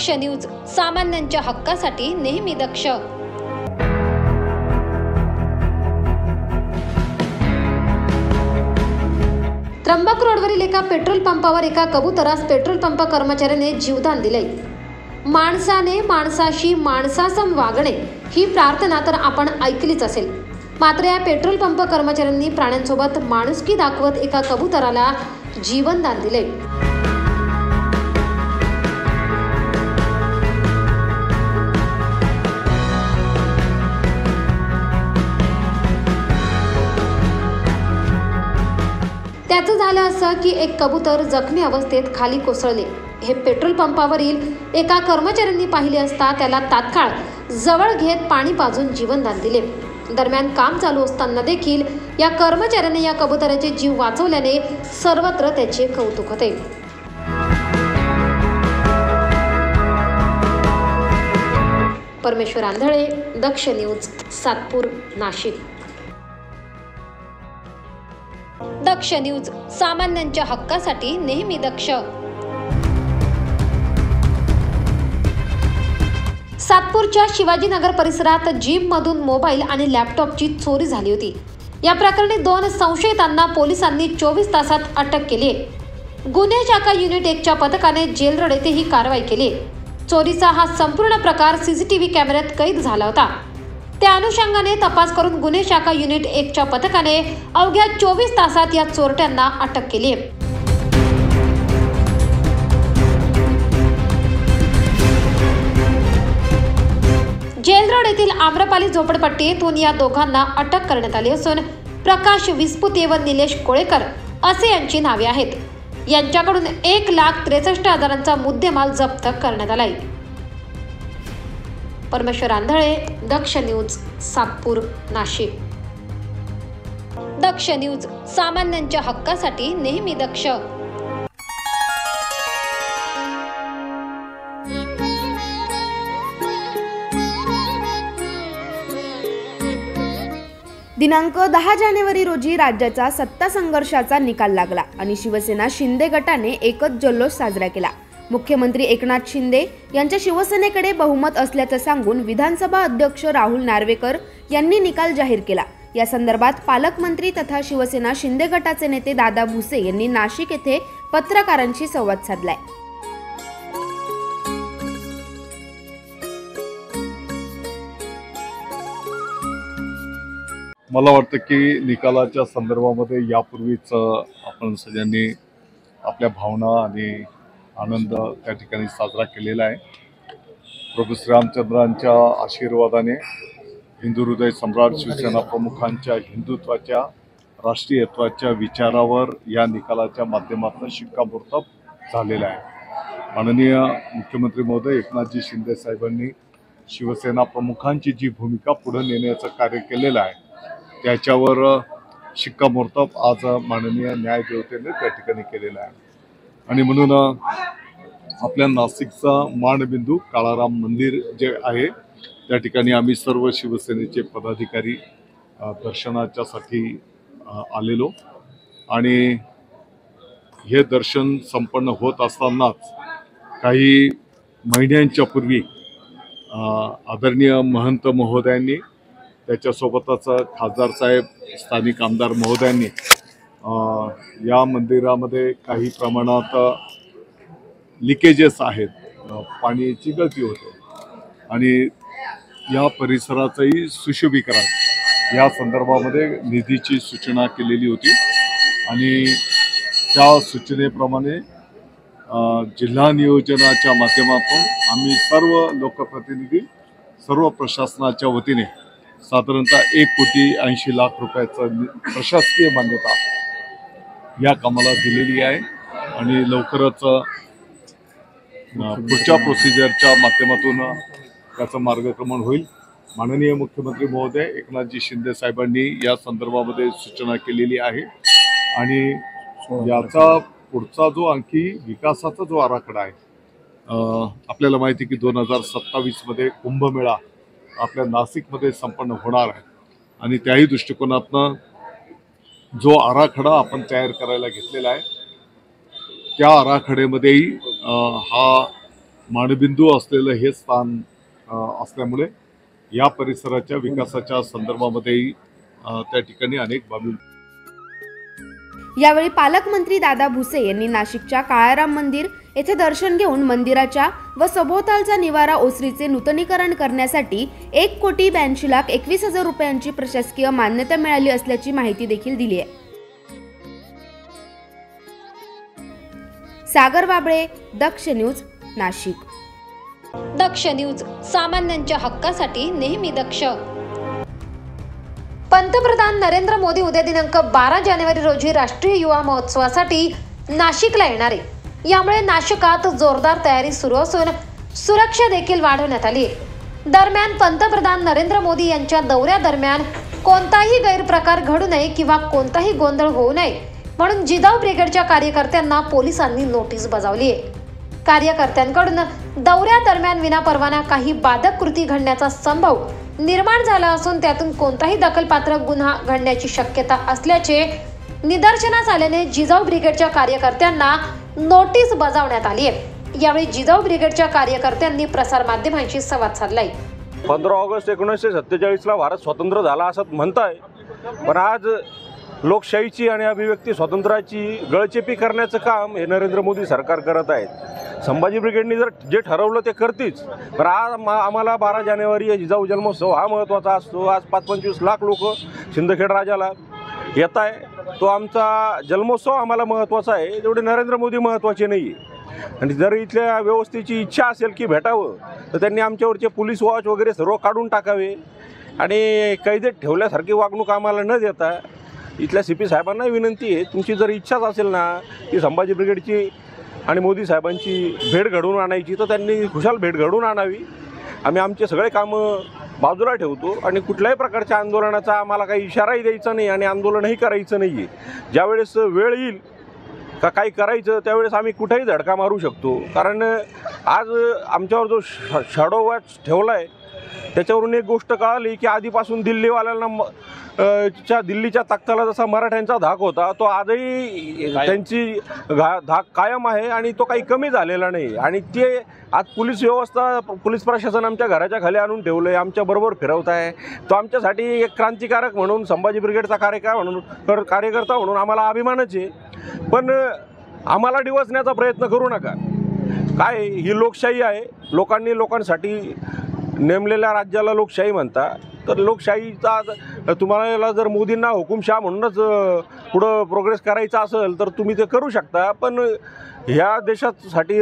दक्ष news, सामान्यांच्या हक्कासाठी नेहमी दक्ष. त्र्यंबक रोडवरील एका पेट्रोल पंपावर एका कबुतरास पेट्रोल पंप कर्मचाऱ्याने जीवदान दिले. माणसाने माणसाशी माणसासम वागणे ही प्रार्थना तर आपण ऐकलीच असेल. मात्र या पेट्रोल पंप कर्मचाऱ्यांनी प्राण्यांसोबत माणुसकी दाखवत एका कबुतराला जीवनदान दिले. त्याचं झालं असं की एक कबूतर जखमी अवस्थेत खाली कोसळले. हे पेट्रोल पंपावरील एका कर्मचाऱ्यांनी पाहिले असता त्याला तात्काळ जवळ घेत पाणी पाजून जीवनदान दिले. दरम्यान काम चालू असताना देखील या कर्मचाऱ्याने या कबुतराचे जीव वाचवल्याने सर्वत्र त्याचे कौतुक होते. परमेश्वर आंधळे, दक्ष न्यूज, सातपूर, नाशिक. दक्ष न्यूज, सामान्यांच्या हक्कासाठी नेहमी दक्ष. सातपूरच्या शिवाजीनगर परिसरात जीपमधून मोबाईल आणि लॅपटॉपची चोरी झाली होती. या प्रकरणी 2 संशयितांना पोलिसांनी 24 तासात अटक केली आहे. गुन्हे शाखा युनिट 1च्या पथकाने जेलरोड येथे ही कारवाई केली. चोरीचा हा संपूर्ण प्रकार सीसीटीव्ही कॅमेऱ्यात कैद झाला होता. त्या अनुषंगाने तपास करून गुन्हे शाखा युनिट 1च्या पथकाने अवघ्या 24 तासात या चोरट्यांना अटक केली आहे. जेलरोड येथील आम्रपाली झोपडपट्टीतून या दोघांना अटक करण्यात आली असून प्रकाश विस्पुते व निलेश कोळेकर असे यांची नावे आहेत. यांच्याकडून 1,63,000चा मुद्देमाल जप्त करण्यात आलाय. परमेश्वर आंधळे, दक्ष न्यूज, सातपूर, नाशिक. दक्ष न्यूज, सामान्यांच्या हक्कासाठी नेहमी दक्ष. दिनांक 10 जानेवारी रोजी राज्याचा सत्ता संघर्षाचा निकाल लागला आणि शिवसेना शिंदे गटाने एकच जल्लोष साजरा केला. मुख्यमंत्री एकनाथ शिंदे यांच्या शिवसेनेकडे बहुमत असल्याचं सांगून विधानसभा अध्यक्ष राहुल नार्वेकर यांनी निकाल जाहीर केला. या संदर्भात पालकमंत्री तथा शिवसेना शिंदे गटाचे नेते दादा भुसे यांनी नाशिक येथे पत्रकारांशी संवाद साधलाय. मला वाटतं की निकालाच्या संदर्भामध्ये यापूर्वीच आपण सगळ्यांनी आपल्या भावना आणि आनंद त्या ठिकाणी साजरा केलेला आहे. प्रभू श्रीरामचंद्रांच्या आशीर्वादाने हिंदू हृदय सम्राट शिवसेना प्रमुखांच्या हिंदुत्वाच्या राष्ट्रीयत्वाच्या विचारावर या निकालाच्या माध्यमातून शिक्कामोर्तब झालेला आहे. माननीय मुख्यमंत्री महोदय एकनाथजी शिंदे साहेबांनी शिवसेना प्रमुखांची जी भूमिका पुढे नेण्याचं कार्य केलेलं आहे त्याच्यावर शिक्कामोर्तब आज माननीय न्यायदेवतेने त्या ठिकाणी केलेला आहे. आणि म्हणून आपल्या नाशिकचा मानबिंदू काळाराम मंदिर जे आहे त्या ठिकाणी आम्ही सर्व शिवसेनेचे पदाधिकारी दर्शनाच्यासाठी आलेलो आणि हे दर्शन संपन्न होत असतानाच काही महिन्यांच्या पूर्वी आदरणीय महंत महोदयांनी त्याच्यासोबतच खासदार साहेब स्थानिक आमदार महोदयांनी या मंदिरामध्ये काही प्रमाणात लिकेजेस आहेत, पाण्याची गळती होते आणि या परिसराचंही सुशोभीकरण या संदर्भामध्ये निधीची सूचना केलेली होती आणि त्या सूचनेप्रमाणे जिल्हा नियोजनाच्या माध्यमातून आम्ही सर्व लोकप्रतिनिधी सर्व प्रशासनाच्या वतीने साधारणतः 1,80,00,000 रुपयाचं प्रशासकीय मान्यता या कामाला दिलेली आहे आणि लवकरच पुढच्या प्रोसिजरच्या माध्यमातून त्याचं मार्गक्रमण होईल. माननीय मुख्यमंत्री महोदय एकनाथजी शिंदे साहेबांनी या संदर्भामध्ये सूचना केलेली आहे आणि याचा पुढचा जो आणखी विकासाचा जो आराखडा आहे आपल्याला माहिती की 2027 कुंभमेळा आपल्या नाशिकमध्ये संपन्न होणार आहे आणि त्याही दृष्टिकोनातून जो आराखडा आपण तयार करायला घेतलेला आहे त्या आराखड्यामध्येही हा मानबिंदू असलेलं हे स्थान असल्यामुळे या परिसराच्या विकासाच्या संदर्भामध्येही त्या ठिकाणी अनेक बाबी. यावेळी पालकमंत्री दादा भुसे यांनी नाशिकच्या काळाराम मंदिर येथे दर्शन घेऊन मंदिराच्या व सभोवतालचा निवारा ओसरीचे नूतनीकरण करण्यासाठी 1,82,21,000 रुपयांची प्रशासकीय मान्यता मिळाली असल्याची माहिती देखील दिली आहे. सागर बाबळे, दक्ष न्यूज, नाशिक. दक्ष न्यूज, सामान्यांच्या हक्कासाठी नेहमी दक्ष. पंतप्रधान नरेंद्र मोदी उद्या दिनांक 12 जानेवारी रोजी राष्ट्रीय युवा महोत्सवासाठी नाशिकला येणार आहे. यामुळे नाशिकात जोरदार तयारी सुरू असून सुरक्षा देखील वाढवण्यात आली आहे. दरम्यान पंतप्रधान नरेंद्र मोदी यांच्या दौऱ्यादरम्यान कोणताही गैरप्रकार घडू नये किंवा कोणताही गोंधळ होऊ नये म्हणून जिजाऊ ब्रिगेडच्या कार्यकर्त्यांना पोलिसांनी नोटीस बजावली आहे. कार्यकर्त्यांकडून दौऱ्यादरम्यान विनापरवाना काही बाधक कृती घडण्याचा संभव निर्माण झाला असून त्यातून कोणताही दखलपात्र गुन्हा घडण्याची शक्यता असल्याचे निदर्शनास आल्याने जिजाऊ ब्रिगेडच्या कार्यकर्त्यांना नोटीस बजावण्यात आली आहे. यावेळी जिजाऊ ब्रिगेडच्या कार्यकर्त्यांनी प्रसार माध्यमांशी संवाद साधलाय. 15 ऑगस्ट 1947ला भारत स्वतंत्र झाला असं म्हणताय, पण आज लोकशाहीची आणि अभिव्यक्ती स्वातंत्र्याची गळचेपी करण्याचं काम हे नरेंद्र मोदी सरकार करत आहेत. संभाजी ब्रिगेडनी जर जे ठरवलं ते करतीच, पण आज आम्हाला 12 जानेवारी जिजाऊ जन्मोत्सव हा महत्त्वाचा असतो. आज 25-25 लाख लोक सिंदखेड राजाला येत आहे. तो आमचा जन्मोत्सव आम्हाला महत्त्वाचा आहे, तेवढे नरेंद्र मोदी महत्त्वाचे नाही आहे. आणि जर इथल्या व्यवस्थेची इच्छा असेल की भेटावं तर त्यांनी आमच्यावरचे पोलीस वॉच वगैरे सर्व काढून टाकावे आणि कैदेत ठेवल्यासारखी वागणूक आम्हाला न देता इथल्या CP साहेबांना विनंती आहे, तुमची जर इच्छाच असेल ना की संभाजी ब्रिगेडची आणि मोदी साहेबांची भेट घडवून आणायची तर त्यांनी खुशाल भेट घडवून आणावी. आम्ही आमचे सगळे कामं बाजूला ठेवतो आणि कुठल्याही प्रकारच्या आंदोलनाचा आम्हाला काही इशाराही द्यायचा नाही आणि आंदोलनही करायचं नाही आहे. ज्यावेळेस वेळ येईल का काही करायचं त्यावेळेस आम्ही कुठेही धडका मारू शकतो. कारण आज आमच्यावर जो शॅडो वॉच ठेवला आहे त्याच्यावरून एक गोष्ट कळाली की आधीपासून दिल्लीवाल्यांना दिल्लीच्या तख्ताला जसा मराठ्यांचा धाक होता तो आजही त्यांची धाक कायम आहे आणि तो काही कमी झालेला नाही. आणि ते आज पोलीस व्यवस्था पोलीस प्रशासन आमच्या घराच्या खाली आणून ठेवलं आहे, आमच्याबरोबर फिरवत आहे. तो आमच्यासाठी एक क्रांतिकारक म्हणून संभाजी ब्रिगेडचा कार्यकर्ता म्हणून आम्हाला अभिमानच आहे. पण आम्हाला डिवचण्याचा प्रयत्न करू नका. काय ही लोकशाही आहे, लोकांनी लोकांसाठी नेमलेल्या राज्याला लोकशाही म्हणता, तर लोकशाहीचा तुम्हाला जर मोदींना हुकुमशाह म्हणूनच पुढं प्रोग्रेस करायचा असेल तर तुम्ही ते करू शकता. पण ह्या देशासाठी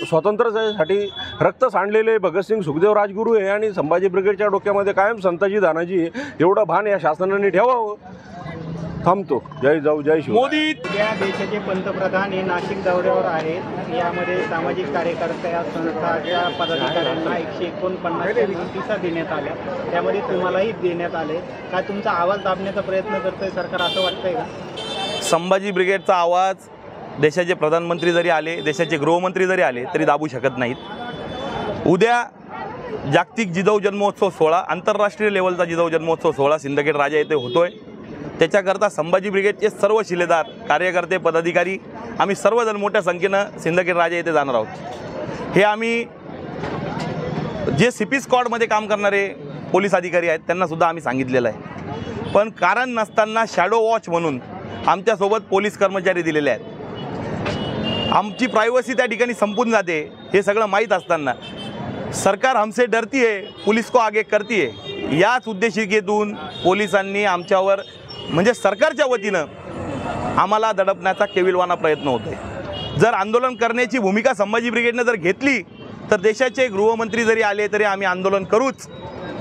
स्वातंत्र्यासाठी रक्त सांडलेले भगतसिंग सुखदेव राजगुरू आहे आणि संभाजी ब्रिगेडच्या डोक्यामध्ये कायम संताजी दानाजी एवढं भान या शासनाने ठेवावं. थांबतो. जय जाऊ जय शिव. मोदी या देशाचे पंतप्रधान हे नाशिक दौऱ्यावर आहेत. यामध्ये सामाजिक कार्यकर्त्या संस्थाच्या पदाधिकाऱ्यांना 149 नोटिसा देण्यात आल्या, त्यामध्ये तुम्हालाही देण्यात आले. काय तुमचा आवाज दाबण्याचा प्रयत्न करतोय सरकार असं वाटतंय का? संभाजी ब्रिगेडचा आवाज देशाचे प्रधानमंत्री जरी आले, देशाचे गृहमंत्री जरी आले तरी दाबू शकत नाहीत. उद्या जागतिक जिजाऊ जन्मोत्सव सोहळा, आंतरराष्ट्रीय लेवलचा जिजाऊ जन्मोत्सव सोहळा सिंदखेड राजा येथे होतोय. त्याच्याकरता संभाजी ब्रिगेडचे सर्व शिलेदार, कार्यकर्ते, पदाधिकारी आम्ही सर्वजण मोठ्या संख्येनं सिंदखेड राजा येथे जाणार आहोत. हे आम्ही जे CP स्क्वॉडमध्ये काम करणारे पोलीस अधिकारी आहेत त्यांनासुद्धा आम्ही सांगितलेलं आहे. पण कारण नसताना शॅडो वॉच म्हणून आमच्यासोबत पोलीस कर्मचारी दिलेले आहेत. आमची प्रायव्हसी त्या ठिकाणी संपून जाते हे सगळं माहीत असताना सरकार हमसे डरती है, पुलिस को आगे करती है, याच उद्देशिकेतून पोलिसांनी आमच्यावर म्हणजे सरकारच्या वतीनं आम्हाला दडपण्याचा केविलवाना प्रयत्न होतो आहे. जर आंदोलन करण्याची भूमिका संभाजी ब्रिगेडनं जर घेतली तर देशाचे गृहमंत्री जरी आले तरी आम्ही आंदोलन करूच,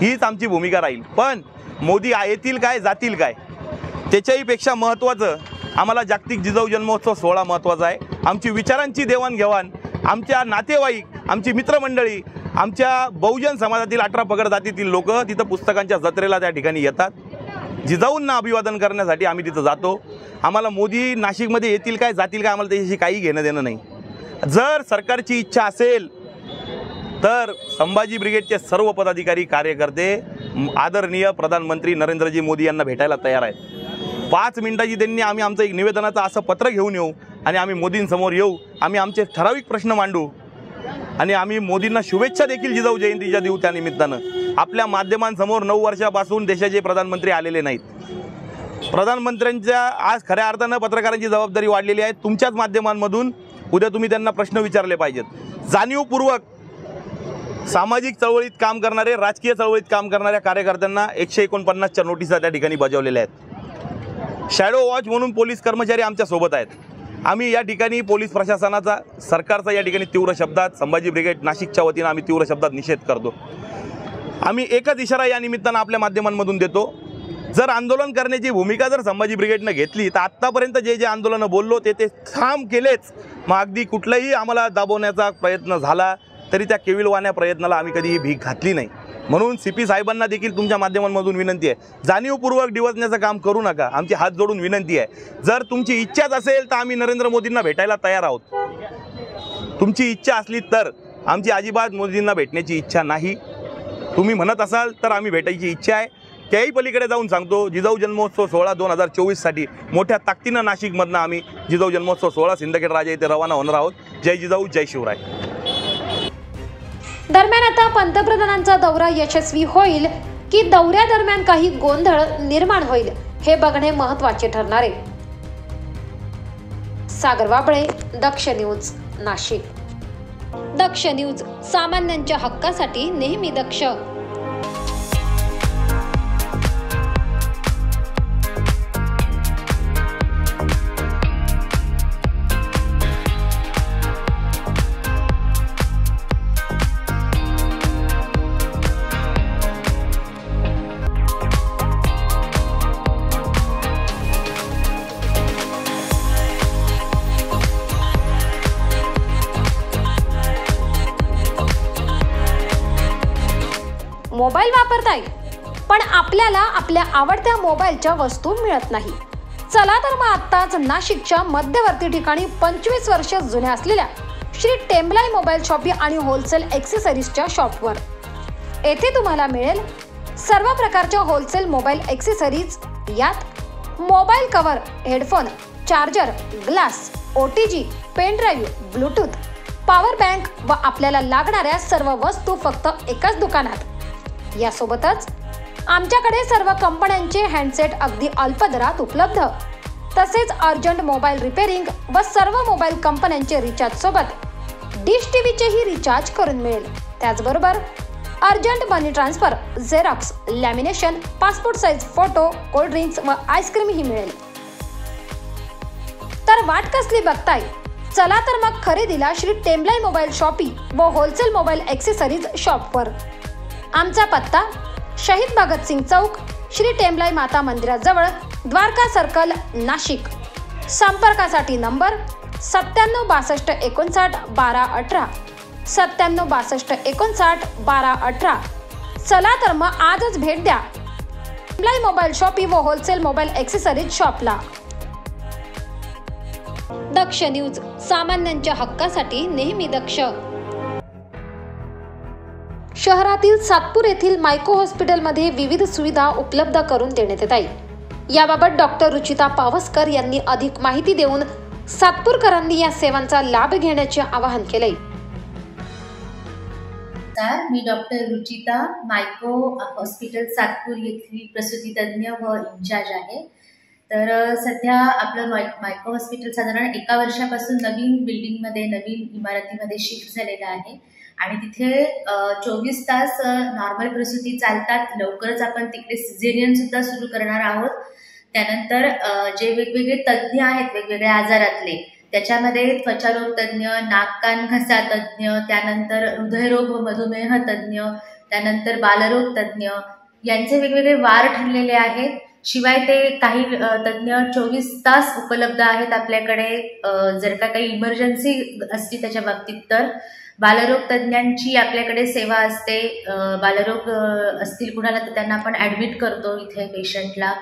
हीच आमची भूमिका राहील. पण मोदी येतील काय जातील काय त्याच्याहीपेक्षा महत्त्वाचं आम्हाला जागतिक जिजाऊ जन्मोत्सव सोहळा महत्त्वाचा आहे. आमची विचारांची देवाणघेवाण, आमच्या नातेवाईक, आमची मित्रमंडळी, आमच्या बहुजन समाजातील 18 पगड जातीतील लोक तिथं पुस्तकांच्या जत्रेला त्या ठिकाणी येतात. जिजाऊंना अभिवादन करण्यासाठी आम्ही तिथं जातो. आम्हाला मोदी नाशिकमध्ये येतील काय जातील काय आम्हाला त्याच्याशी काही घेणं देणं नाही. जर सरकारची इच्छा असेल तर संभाजी ब्रिगेडचे सर्व पदाधिकारी, कार्यकर्ते आदरणीय प्रधानमंत्री नरेंद्रजी मोदी यांना भेटायला तयार आहेत. 5 मिनिटाची त्यांनी आम्ही आमचं एक निवेदनाचं असं पत्र घेऊन येऊ आणि आम्ही मोदींसमोर येऊ, आम्ही आमचे ठराविक प्रश्न मांडू आणि आम्ही मोदींना शुभेच्छा देखील जिजाऊ जयंतीच्या देऊ. त्या निमित्तानं आपल्या माध्यमांसमोर 9 वर्षापासून देशाचे प्रधानमंत्री आलेले नाहीत. प्रधानमंत्र्यांच्या आज खऱ्या अर्थानं पत्रकारांची जबाबदारी वाढलेली आहे. तुमच्याच माध्यमांमधून उद्या तुम्ही त्यांना प्रश्न विचारले पाहिजेत. जाणीवपूर्वक सामाजिक चळवळीत काम करणारे, राजकीय चळवळीत काम करणाऱ्या कार्यकर्त्यांना 149च्या नोटिसा त्या ठिकाणी बजावलेल्या आहेत. शॅडो वॉच म्हणून पोलीस कर्मचारी आमच्यासोबत आहेत. आम्ही या ठिकाणी पोलीस प्रशासनाचा, सरकारचा या ठिकाणी तीव्र शब्दात, संभाजी ब्रिगेड नाशिकच्या वतीनं आम्ही तीव्र शब्दात निषेध करतो. आम्ही एकच इशारा या निमित्तानं आपल्या माध्यमांमधून देतो. जर आंदोलन करण्याची भूमिका जर संभाजी ब्रिगेडनं घेतली तर आत्तापर्यंत जे आंदोलनं बोललो ते ठाम केलेच. मग अगदी कुठलाही आम्हाला दाबवण्याचा प्रयत्न झाला तरी त्या केविलवाण्या प्रयत्नाला आम्ही कधीही भीक घातली नाही. म्हणून CP साहेबांना देखील तुमच्या माध्यमांमधून विनंती आहे, जाणीवपूर्वक डिवचण्याचं काम करू नका. आमची हात जोडून विनंती आहे. जर तुमची इच्छाच असेल तर आम्ही नरेंद्र मोदींना भेटायला तयार आहोत. तुमची इच्छा असली तर. आमची अजिबात मोदींना भेटण्याची इच्छा नाही. तुम्ही म्हणत असाल तर आम्ही भेटायची इच्छा आहे. त्याही पलीकडे जाऊन सांगतो, जिजाऊ जन्मोत्सव सोहळा 2024साठी मोठ्या ताकदीनं नाशिकमधनं आम्ही जिजाऊ जन्मोत्सव सोहळा सिंदखेड राजा येथे रवाना होणार आहोत. जय जिजाऊ, जय शिवराय. दरम्यान आता पंतप्रधानांचा दौरा यशस्वी होईल की दौऱ्यादरम्यान काही गोंधळ निर्माण होईल हे बघणे महत्त्वाचे ठरणार आहे. सागर वाबळे, दक्ष न्यूज, नाशिक. दक्ष न्यूज, सामान्यांच्या हक्कासाठी नेहमी दक्ष. मोबाईल वापरताय पण आपल्याला आपल्या आवडत्या मोबाईलच्या वस्तू मिळत नाही. चला तर मग आत्ताच नाशिकच्या मध्यवर्ती ठिकाणी 25 वर्ष जुन्या असलेल्या श्री टेम्बलाई मोबाईल शॉपी आणि होलसेल ॲक्सेसरीजच्या शॉपवर. येथे तुम्हाला मिळेल सर्व प्रकारच्या होलसेल मोबाईल ॲक्सेसरीज. यात mobile cover, headphone, charger, glass, OTG, pen drive, Bluetooth, power bank व आपल्याला लागणाऱ्या सर्व वस्तू फक्त एकाच दुकानात. यासोबतच आमच्याकडे सर्व कंपन्यांचे हँडसेट अगदी अल्प दरात उपलब्ध. तसेच अर्जंट मोबाईल रिपेअरिंग व सर्व मोबाईल कंपन्यांचे रिचार्ज सोबत डिश टीव्हीचेही रिचार्ज करून मिळेल. त्याचबरोबर urgent money transfer, xerox, lamination, passport size photo, cold drinks व आईस्क्रीमही मिळेल. तर वाट कसली बघताय? चला तर मग खरेदीला श्री टेम्बलाई मोबाईल शॉपी व होलसेल मोबाईल ॲक्सेसरीज शॉपवर. आमचा पत्ता शहीद भगतसिंग चौक, श्री टेम्बलाई माता मंदिराजवळ, द्वारका सर्कल, नाशिक. संपर्कासाठी नंबर 97 62 59 12 18, 97 62 59 12 18. चला तर मग आजच भेट द्या टेम्बलाई मोबाईल शॉपी व होलसेल मोबाईल ॲक्सेसरीज शॉपला. दक्ष न्यूज, सामान्यांच्या हक्कासाठी नेहमी दक्ष. शहरातील सातपूर येथील मायको हॉस्पिटलमध्ये विविध सुविधा उपलब्ध करून देण्यात येत आहे. याबाबत डॉक्टर रुचिता पावसकर यांनी अधिक माहिती देऊन सातपूरकरांनी या सेवांचा लाभ घेण्याचे आवाहन केले. मी डॉक्टर रुचिता, मायको हॉस्पिटल सातपूर येथील प्रसूती तज्ञ व इंचार्ज आहे. तर सध्या आपलं मायको हॉस्पिटल साधारण 1 वर्षापासून नवीन बिल्डिंगमध्ये, नवीन इमारतीमध्ये शिफ्ट झालेलं आहे आणि तिथे 24 तास नॉर्मल प्रसूती चालतात. लवकरच आपण तिकडे सिझेरियन सुद्धा सुरू करणार आहोत. त्यानंतर जे वेगवेगळे तज्ज्ञ आहेत वेगवेगळ्या आजारातले, त्याच्यामध्ये त्वचारोग तज्ज्ञ, नाक कान घसा तज्ज्ञ, त्यानंतर हृदयरोग व मधुमेह तज्ज्ञ, त्यानंतर बालरोग तज्ज्ञ यांचे वेगवेगळे वार ठरलेले आहेत. शिवाय ते काही तज्ज्ञ 24 तास उपलब्ध आहेत आपल्याकडे. जर का काही इमर्जन्सी असली त्याच्या बाबतीत तर बालरोग तज्ज्ञांची आपल्याकडे सेवा असते. बालरोग असतील कुणाला तर त्यांना आपण ॲडमिट करतो इथे पेशंटला.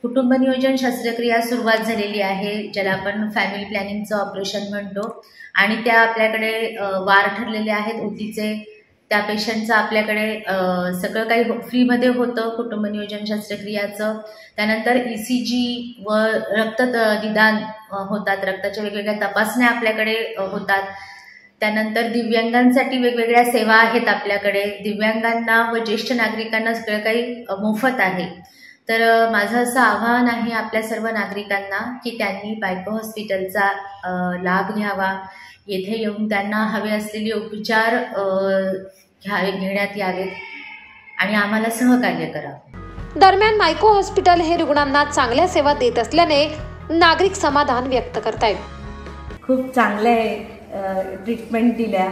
कुटुंब नियोजन शस्त्रक्रिया सुरुवात झालेली आहे, ज्याला आपण फॅमिली प्लॅनिंगचं ऑपरेशन म्हणतो, आणि त्या आपल्याकडे वार ठरलेले आहेत ओटीचे. त्या पेशंटचं आपल्याकडे सगळं काही फ्रीमध्ये होतं कुटुंब नियोजन शस्त्रक्रियाचं. त्यानंतर ECG व रक्त निदान होतात, रक्ताच्या वेगवेगळ्या तपासण्या आपल्याकडे होतात. त्यानंतर दिव्यांगांसाठी वेगवेगळ्या सेवा आहेत आपल्याकडे. दिव्यांगांना व ज्येष्ठ नागरिकांना सगळं काही मोफत आहे. तर माझं असं आवाहन आहे आपल्या सर्व नागरिकांना की त्यांनी बायको हॉस्पिटलचा लाभ घ्यावा. येथे येऊन त्यांना हवे असलेले उपचार घेण्यात यावेत आणि आम्हाला सहकार्य करावं. दरम्यान मायको हॉस्पिटल हे रुग्णांना चांगल्या सेवा देत असल्याने नागरिक समाधान व्यक्त करतायत. खूप चांगले ट्रीटमेंट दिल्या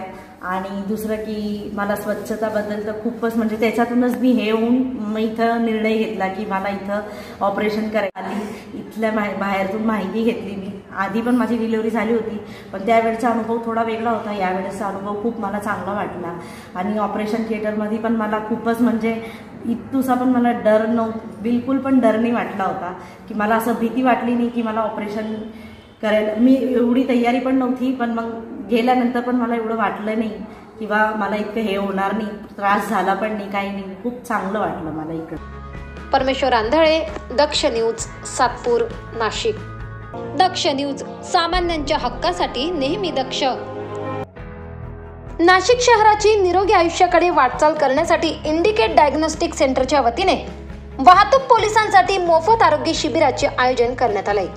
आणि दुसरं की मला स्वच्छताबद्दल तर खूपच म्हणजे त्याच्यातूनच मी हे होऊन मग इथं निर्णय घेतला की मला इथं ऑपरेशन करायला आली. इथल्या बाहेरून माहिती घेतली मी. आधी पण माझी डिलिव्हरी झाली होती पण त्यावेळेचा अनुभव थोडा वेगळा होता. यावेळेचा अनुभव खूप मला चांगला वाटला आणि ऑपरेशन थिएटरमध्ये पण मला खूपच म्हणजे इतुसा पण मला डर बिलकुल पण डर नाही वाटला होता की मला असं भीती वाटली नाही की मला ऑपरेशन करायला. मी एवढी तयारी पण नव्हती पण मग गेल्यानंतर पण मला एवढं वाटलं नाही किंवा मला इतकं हे होणार नाही, त्रास झाला पण नाही, काही नाही. खूप चांगलं वाटलं मला इकडं. परमेश्वर आंधळे, दक्ष न्यूज, सातपूर, नाशिक. दक्ष न्यूज, सामान्यांच्या हक्कासाठी नेहमी दक्ष. नाशिक शहराची निरोगी आयुष्याकडे वाटचाल करण्यासाठी इंडिकेट डायग्नोस्टिक सेंटरच्या वतीने वाहतूक पोलिसांसाठी मोफत आरोग्य शिबिराचे आयोजन करण्यात आले.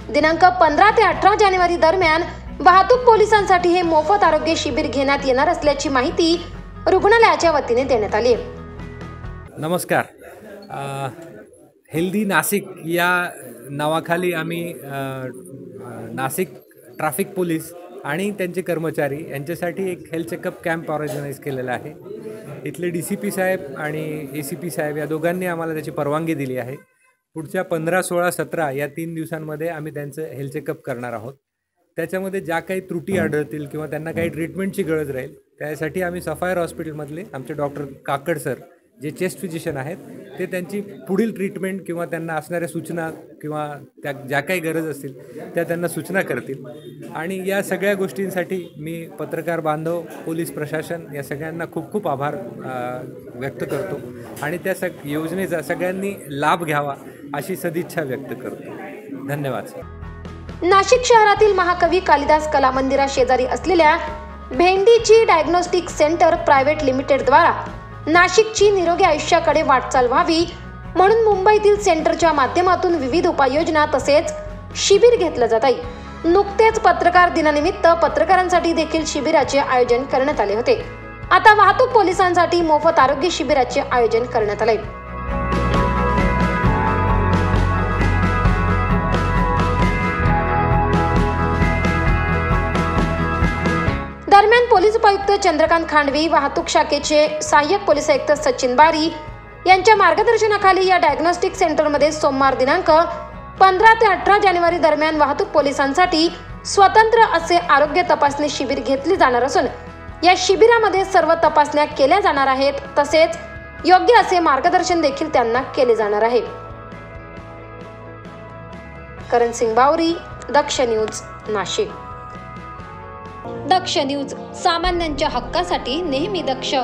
दिनांक 15 ते 18 जानेवारी दरम्यान वाहतूक पोलिसांसाठी हे मोफत आरोग्य शिबिर घेण्यात येणार असल्याची माहिती रुग्णालयाच्या वतीने देण्यात आली. नमस्कार. हेल्दी नाशिक या नावाखाली आम्ही नाशिक ट्रॅफिक पोलीस आणि त्यांचे कर्मचारी यांच्यासाठी एक हेल्थ चेकअप कॅम्प ऑर्गनाईज केलेला आहे. इथले DCP साहेब आणि ACP साहेब या दोघांनी आम्हाला त्याची परवानगी दिली आहे. पुढच्या 15, 16, 17 या 3 दिवसांमध्ये आम्ही त्यांचं हेल्थ चेकअप करणार आहोत. त्याच्यामध्ये ज्या काही त्रुटी आढळतील किंवा त्यांना काही ट्रीटमेंटची गरज राहील त्यासाठी आम्ही सफायर हॉस्पिटलमधले आमचे डॉक्टर काकड सर जे चेस्ट फिजिशियन आहेत ते त्यांची पुढील ट्रीटमेंट किंवा त्यांना असणाऱ्या सूचना किंवा त्या ज्या काही गरज असतील त्या त्यांना सूचना करतील. आणि या सगळ्या गोष्टींसाठी मी पत्रकार बांधव, पोलीस प्रशासन या सगळ्यांना खूप खूप आभार व्यक्त करतो आणि त्या योजनेचा सगळ्यांनी लाभ घ्यावा अशी सदिच्छा व्यक्त करतो. धन्यवाद. नाशिक शहरातील महाकवी कालिदास कला मंदिरा शेजारी असलेल्या भेंडीची डायग्नोस्टिक सेंटर प्रायव्हेट लिमिटेड द्वारा नाशिकची निरोगी आयुष्याकडे वाटचाल व्हावी म्हणून मुंबईतील सेंटरच्या माध्यमातून विविध उपाययोजना तसेच शिबिर घेतलं जात आहे. नुकतेच पत्रकार दिनानिमित्त पत्रकारांसाठी देखील शिबिराचे आयोजन करण्यात आले होते. आता वाहतूक पोलिसांसाठी मोफत आरोग्य शिबिराचे आयोजन करण्यात आले. दरम्यान पोलीस उपायुक्त चंद्रकांत खांडवी, वाहतूक शाखेचे सहाय्यक पोलीस आयुक्त सचिन बारी यांच्या मार्गदर्शनाखाली या डायग्नोस्टिक सेंटरमध्ये सोमवार दिनांक 15 ते 18 जानेवारी दरम्यान वाहतूक पोलिसांसाठी स्वतंत्र असे आरोग्य तपासणी शिबिर घेतले जाणार असून या शिबिरामध्ये सर्व तपासण्या केल्या जाणार आहेत. तसेच योग्य असे मार्गदर्शन देखील त्यांना केले जाणार आहे. करण सिंग बावरी, दक्ष न्यूज, नाशिक. दक्ष न्यूज, सामान्यांच्या हक्कासाठी नेहमी दक्ष.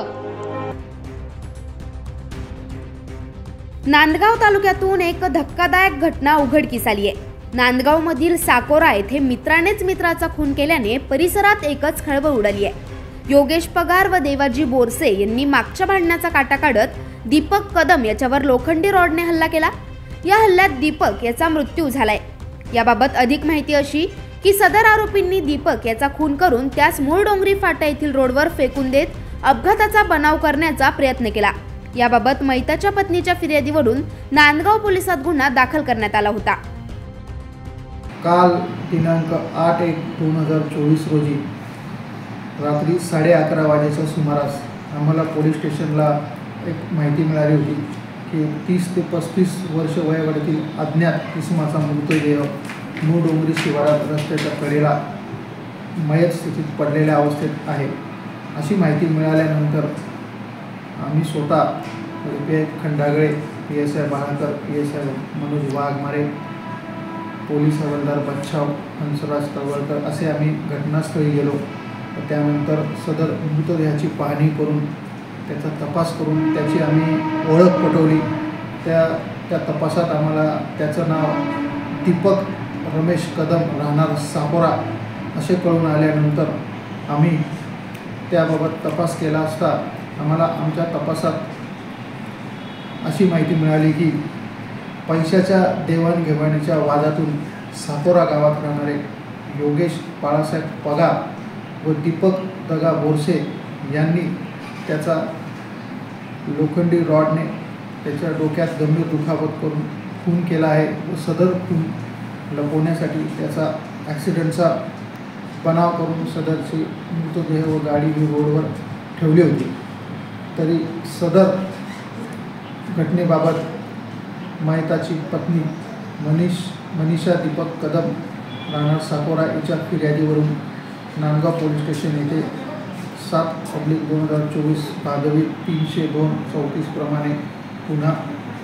नांदगाव तालुक्यातून एक धक्कादायक घटना उघडकीस आली आहे. नांदगाव मधील साकोरा येथे मित्रानेच मित्राचा खून केल्याने परिसरात एकच खळबळ उडाली आहे. योगेश पगार व देवाजी बोरसे यांनी मागच्या भांडणाचा काटा काढत दीपक कदम याच्यावर लोखंडी रॉडने हल्ला केला. या हल्ल्यात दीपक याचा मृत्यू झालाय. याबाबत अधिक माहिती अशी की सदर आरोपींनी दीपक याचा खून करून त्यास मूळ डोंगरी फाटा येथील रोडवर फेकून देत अपघाताचा बनाव करण्याचा प्रयत्न केला. याबाबत मयताच्या पत्नीच्या फिर्यादीवरून नांदगाव पोलिसात गुन्हा दाखल करण्यात आला होता. काल दिनांक 8/1/2024 रोजी रात्री 11:30 वाजेच्या सुमारास आम्हाला पोलीस स्टेशनला एक माहिती मिळाली होती की 30 ते 35 वर्ष वयोगटातील अज्ञात इसमाचा मृतदेह मूळ डोंगरी शिवारात रस्त्याच्या कडेला मयत स्थितीत पडलेल्या अवस्थेत आहे. अशी माहिती मिळाल्यानंतर आम्ही स्वतः PI Khandagale, PSI Balakar, PSI Manoj Waghmare, police havildar Bachhav, Hansraj तवळकर असे आम्ही घटनास्थळी गेलो. त्यानंतर सदर मृतदेहाची पाहणी करून त्याचा तपास करून त्याची आम्ही ओळख पटवली. त्या तपासात आम्हाला त्याचं नाव दीपक रमेश कदम राहणार साकोरा असे कळून आल्यानंतर आम्ही त्याबाबत तपास केला असता आम्हाला आमच्या तपासात अशी माहिती मिळाली की पैशाच्या देवाणघेवाणीच्या वादातून साकोरा गावात राहणारे योगेश बाळासाहेब पगार व दीपक दगा बोरसे यांनी त्याचा लोखंडी रॉडने त्याच्या डोक्यात गंभीर दुखापत करून खून केला आहे व सदर खून लपवण्यासाठी त्याचा ॲक्सिडेंटचा बनाव करून सदरची मृतदेह व गाडी ही रोडवर ठेवली होती. तरी सदर घटनेबाबत मयताची पत्नी मनीषा दीपक कदम राहणार साकोरा हिच्या फिर्यादीवरून नांदगाव पोलीस स्टेशन येथे 7/2024 भादवी 302/34 प्रमाणे गुन्हा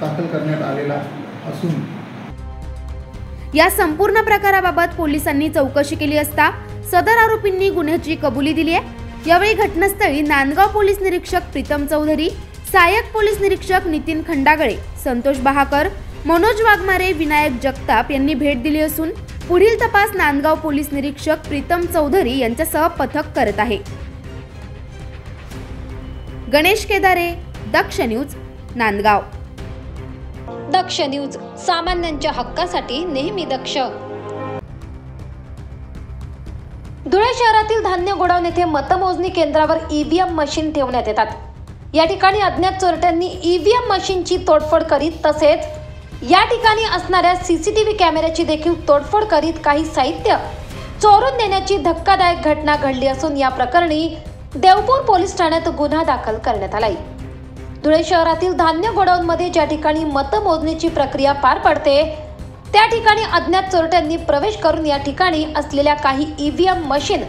दाखल करण्यात आलेला असून या संपूर्ण प्रकाराबाबत पोलिसांनी चौकशी केली असता सदर आरोपींनी गुन्ह्याची कबुली दिली आहे. यावेळी घटनास्थळी नांदगाव पोलीस निरीक्षक प्रीतम चौधरी, सहाय्यक पोलीस निरीक्षक नितीन खंडागळे, संतोष बहाकर, मनोज वाघमारे, विनायक जगताप यांनी भेट दिली असून पुढील तपास नांदगाव पोलीस निरीक्षक प्रीतम चौधरी यांच्यासह पथक करत आहे. गणेश केदारे, दक्ष न्यूज, नांदगाव. दक्ष न्यूज, सामान्यांच्या हक्कासाठी नेहमी दक्ष. धुळे शहरातील धान्य गोडाऊन येथे मतमोजणी केंद्रावर ईव्हीएम मशीन ठेवण्यात येतात. या ठिकाणी अज्ञात चोरट्यांनी ईव्हीएम मशीनची तोडफोड करीत तसेच या ठिकाणी असणाऱ्या सीसीटीव्ही कॅमेऱ्याची देखील तोडफोड करीत काही साहित्य चोरून नेण्याची धक्कादायक घटना घडली असून या प्रकरणी देवपूर पोलीस ठाण्यात गुन्हा दाखल करण्यात आलाय. धुळे शहरातील धान्य गोडाऊनमध्ये ज्या ठिकाणी मतमोजणीची प्रक्रिया पार पडते त्या ठिकाणी अज्ञात चोरट्यांनी प्रवेश करून या ठिकाणी असलेल्या काही ईव्हीएम मशीन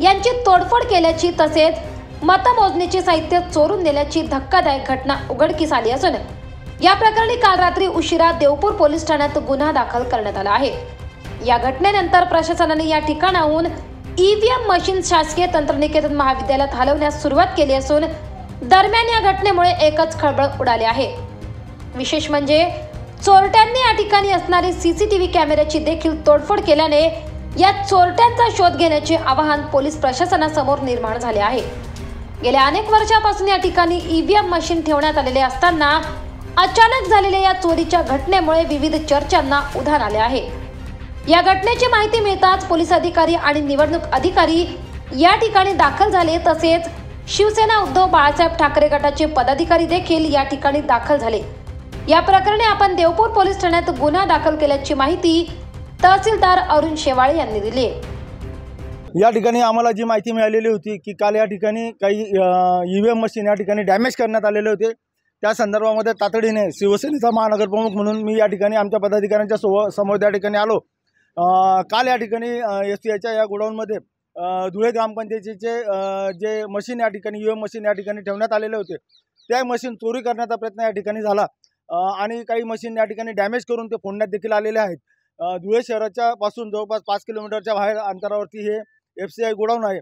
यांची तोडफोड केल्याची तसेच मतमोजणीचे साहित्य चोरून नेल्याची धक्कादायक घटना उघडकीस आली असून या प्रकरणी काल रात्री उशिरा देवपूर पोलीस ठाण्यात गुन्हा दाखल करण्यात आला आहे. या घटनेनंतर प्रशासनाने या ठिकाणाहून ईव्हीएम मशीन शासकीय तंत्रनिकेतन महाविद्यालयात हलवण्यास सुरुवात केली असून दरम्यान या घटनेमुळे एकच खळबळ उडाली आहे. विशेष म्हणजे चोरट्यांनी या ठिकाणी असणारी सीसीटीव्ही कॅमेऱ्याची देखील तोडफोड केल्याने या चोरट्यांचा शोध घेण्याचे आवाहन पोलीस प्रशासनासमोर निर्माण झाले आहे. गेल्या अनेक वर्षापासून या ठिकाणी ईव्हीएम मशीन ठेवण्यात आलेले असताना अचानक झालेल्या या चोरीच्या घटनेमुळे विविध चर्चांना उधाण आले आहे. या घटनेची माहिती मिळताच पोलीस अधिकारी आणि निवडणूक अधिकारी या ठिकाणी दाखल झाले तसेच शिवसेना उद्धव बाळासाहेब ठाकरे गटाचे पदाधिकारी देखील या ठिकाणी दाखल झाले. या प्रकरणी आपण देवपूर पोलीस ठाण्यात गुन्हा दाखल केल्याची माहिती तहसीलदार अरुण शेवाळे यांनी दिली आहे. या ठिकाणी आम्हाला जी माहिती मिळालेली होती की काल या ठिकाणी काही ईव्हीएम मशीन या ठिकाणी डॅमेज करण्यात आलेले होते. त्या संदर्भामध्ये तातडीने शिवसेनेचा महानगर प्रमुख म्हणून मी या ठिकाणी आमच्या पदाधिकाऱ्यांच्या समोर त्या ठिकाणी आलो. काल या ठिकाणी STIच्या या गोडाऊनमध्ये धुळे ग्रामपंचायतीचे जे मशीन या ठिकाणी ईव्हीएम मशीन या ठिकाणी ठेवण्यात आलेले होते त्या मशीन चोरी करण्याचा प्रयत्न या ठिकाणी झाला आणि काही मशीन या ठिकाणी डॅमेज करून ते फोडण्यात देखील आलेले आहेत. धुळे शहराच्या पासून जवळपास 5 किलोमीटरच्या बाहेर अंतरावरती हे FCI गोडाऊन आहे.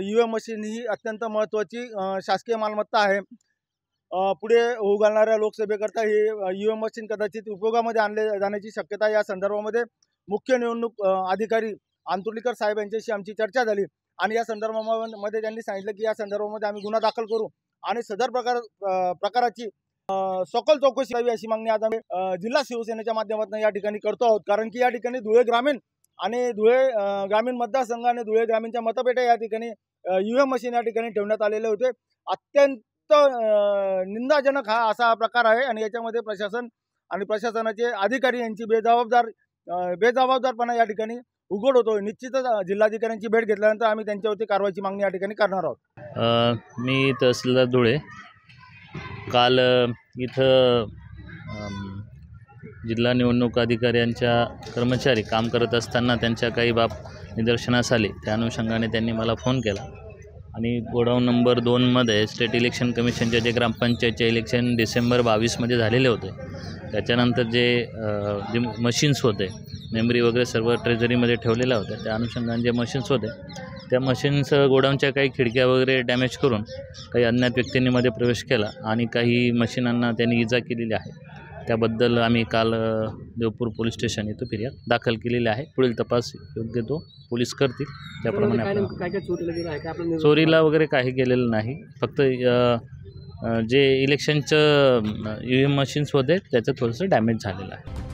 ईव्हीएम मशीन ही अत्यंत महत्त्वाची शासकीय मालमत्ता आहे. पुढे होऊ घालणाऱ्या लोकसभेकरता ही ईव्हीएम मशीन कदाचित उपयोगामध्ये आणले जाण्याची शक्यता. या संदर्भामध्ये मुख्य निवडणूक अधिकारी अंतुर्लीकर साहेब यांच्याशी आमची चर्चा झाली आणि या संदर्भामध्ये त्यांनी सांगितलं की या संदर्भामध्ये आम्ही गुन्हा दाखल करू आणि सदर प्रकाराची सखोल चौकशी करावी अशी मागणी आज आम्ही जिल्हा शिवसेनेच्या माध्यमातून या ठिकाणी करतो आहोत. कारण की या ठिकाणी धुळे ग्रामीण आणि धुळे ग्रामीण मतदारसंघ आणि धुळे ग्रामीणच्या मतपेट्या या ठिकाणी ईव्हीएम मशीन या ठिकाणी ठेवण्यात आलेले होते. अत्यंत निंदाजनक हा असा प्रकार आहे आणि याच्यामध्ये प्रशासन आणि प्रशासनाचे अधिकारी यांची बेजबाबदारपणा या ठिकाणी उघड होतो. निश्चितच जिल्हाधिकाऱ्यांची भेट घेतल्यानंतर आम्ही त्यांच्यावरती कारवाईची मागणी या ठिकाणी करणार आहोत. मी तहसीलदार धुळे. काल इथं जिल्हा निवडणूक अधिकाऱ्यांच्या कर्मचारी काम करत असताना त्यांच्या काही बाब निदर्शनास आले. त्या अनुषंगाने त्यांनी मला फोन केला आणि गोडाऊन नंबर 2मध्ये स्टेट इलेक्शन कमिशनचे जे ग्रामपंचायतचे इलेक्शन डिसेंबर 22मध्ये झालेले होते त्याच्यानंतर जे मशीन्स होते मेमरी वगैरे सर्व ट्रेझरीमध्ये ठेवलेल्या होत्या. त्या अनुषंगाने जे मशीन्स होते त्या मशीन्स गोडाऊनच्या काही खिडक्या वगैरे डॅमेज करून काही अज्ञात व्यक्तींनी मध्ये प्रवेश केला आणि काही मशीनांना त्यांनी इजा केलेली आहे. त्याबद्दल आम्ही काल देवपूर पोलीस स्टेशन येथे फिर्याद दाखल केलेली आहे. पुढील तपास योग्य तो पोलीस करतील त्याप्रमाणे. चोरीला वगैरे काही केलेलं नाही, फक्त जे इलेक्शनचं EVM मशीन्स होते त्याचं थोडंसं डॅमेज झालेलं आहे.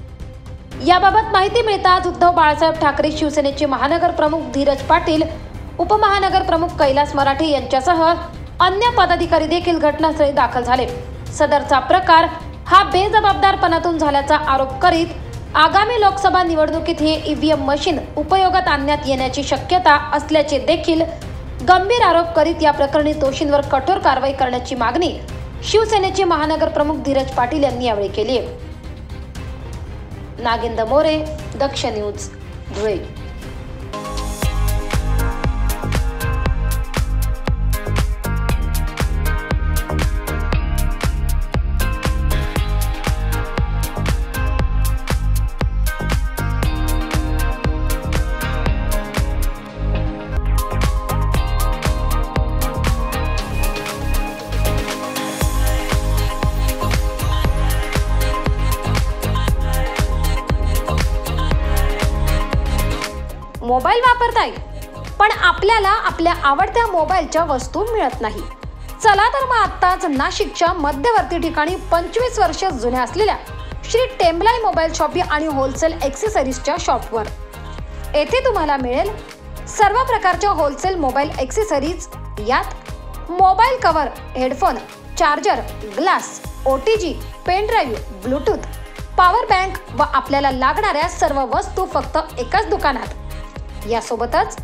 याबाबत माहिती मिळताच उद्धव बाळासाहेब ठाकरे, शिवसेनेचे महानगर प्रमुख धीरज पाटील, उपमहानगर प्रमुख कैलास मराठे यांच्यासह अन्य पदाधिकारी देखील घटनास्थळी दाखल झाले. सदरचा प्रकार हा बेजबाबदारपणातून झाल्याचा आरोप करीत आगामी लोकसभा निवडणुकीत हे EVM मशीन उपयोगात आणण्यात येण्याची शक्यता असल्याचे देखील गंभीर आरोप करीत या प्रकरणी दोषींवर कठोर कारवाई करण्याची मागणी शिवसेनेचे महानगर प्रमुख धीरज पाटील यांनी यावेळी केली आहे. नागेंद्र मोरे, दक्ष न्यूज, धुळे. मोबाईल वापरताय पण आपल्याला आपल्या आवडत्या मोबाईलच्या वस्तू मिळत नाही. चला तर मग आत्ताच नाशिकच्या मध्यवर्ती ठिकाणी 25 वर्ष जुन्या असलेल्या श्री टेम्बलाई मोबाईल शॉपी आणि होलसेल ॲक्सेसरीजच्या शॉपवर. येथे तुम्हाला मिळेल सर्व प्रकारच्या होलसेल मोबाईल ॲक्सेसरीज. यात mobile cover, headphone, charger, glass, OTG, pen drive, Bluetooth, power bank व आपल्याला लागणाऱ्या सर्व वस्तू फक्त एकाच दुकानात. यासोबतच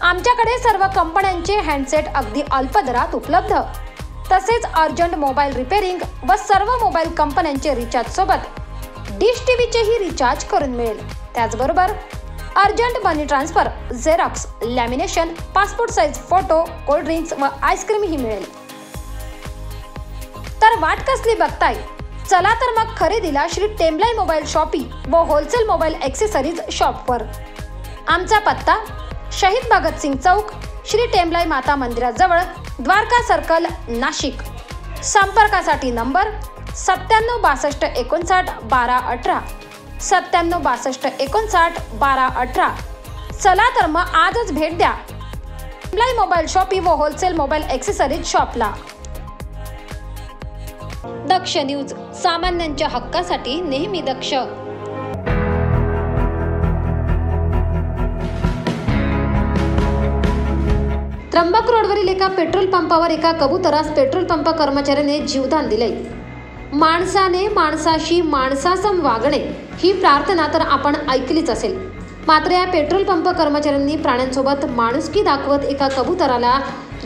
आमच्याकडे सर्व कंपन्यांचे हँडसेट अगदी अल्प दरात उपलब्ध. तसेच अर्जंट मोबाईल रिपेअरिंग व सर्व मोबाईल कंपन्यांचे रिचार्ज सोबत डिश टीव्हीचेही रिचार्ज करून मिळेल. त्याचबरोबर urgent money transfer, xerox, lamination, passport size photo, cold drinks व आईस्क्रीमही मिळेल. तर वाट कसली बघताय? चला तर मग खरेदीला श्री टेम्बलाई मोबाईल शॉपी व होलसेल मोबाईल ॲक्सेसरीज शॉपवर. आमचा पत्ता शहीद भगतसिंग चौक, श्री टेम्बलाई माता मंदिराजवळ, द्वारका सर्कल, नाशिक. संपर्कासाठी नंबर 97 62 59 12 18, 97 62 59 12 18. चला तर मग आजच भेट द्या टेम्बलाई मोबाईल शॉपी व होलसेल मोबाईल ॲक्सेसरीज शॉपला. दक्ष न्यूज, सामान्यांच्या हक्कासाठी नेहमी दक्ष. त्र्यंबक रोडवरील एका पेट्रोल पंपावर एका कबुतरास पेट्रोल पंप कर्मचाऱ्याने जीवदान दिले. माणसाने माणसाशी माणसासम वागणे ही प्रार्थना तर आपण ऐकलीच असेल. मात्र या पेट्रोल पंप कर्मचाऱ्यांनी प्राण्यांसोबत माणुसकी दाखवत एका कबुतराला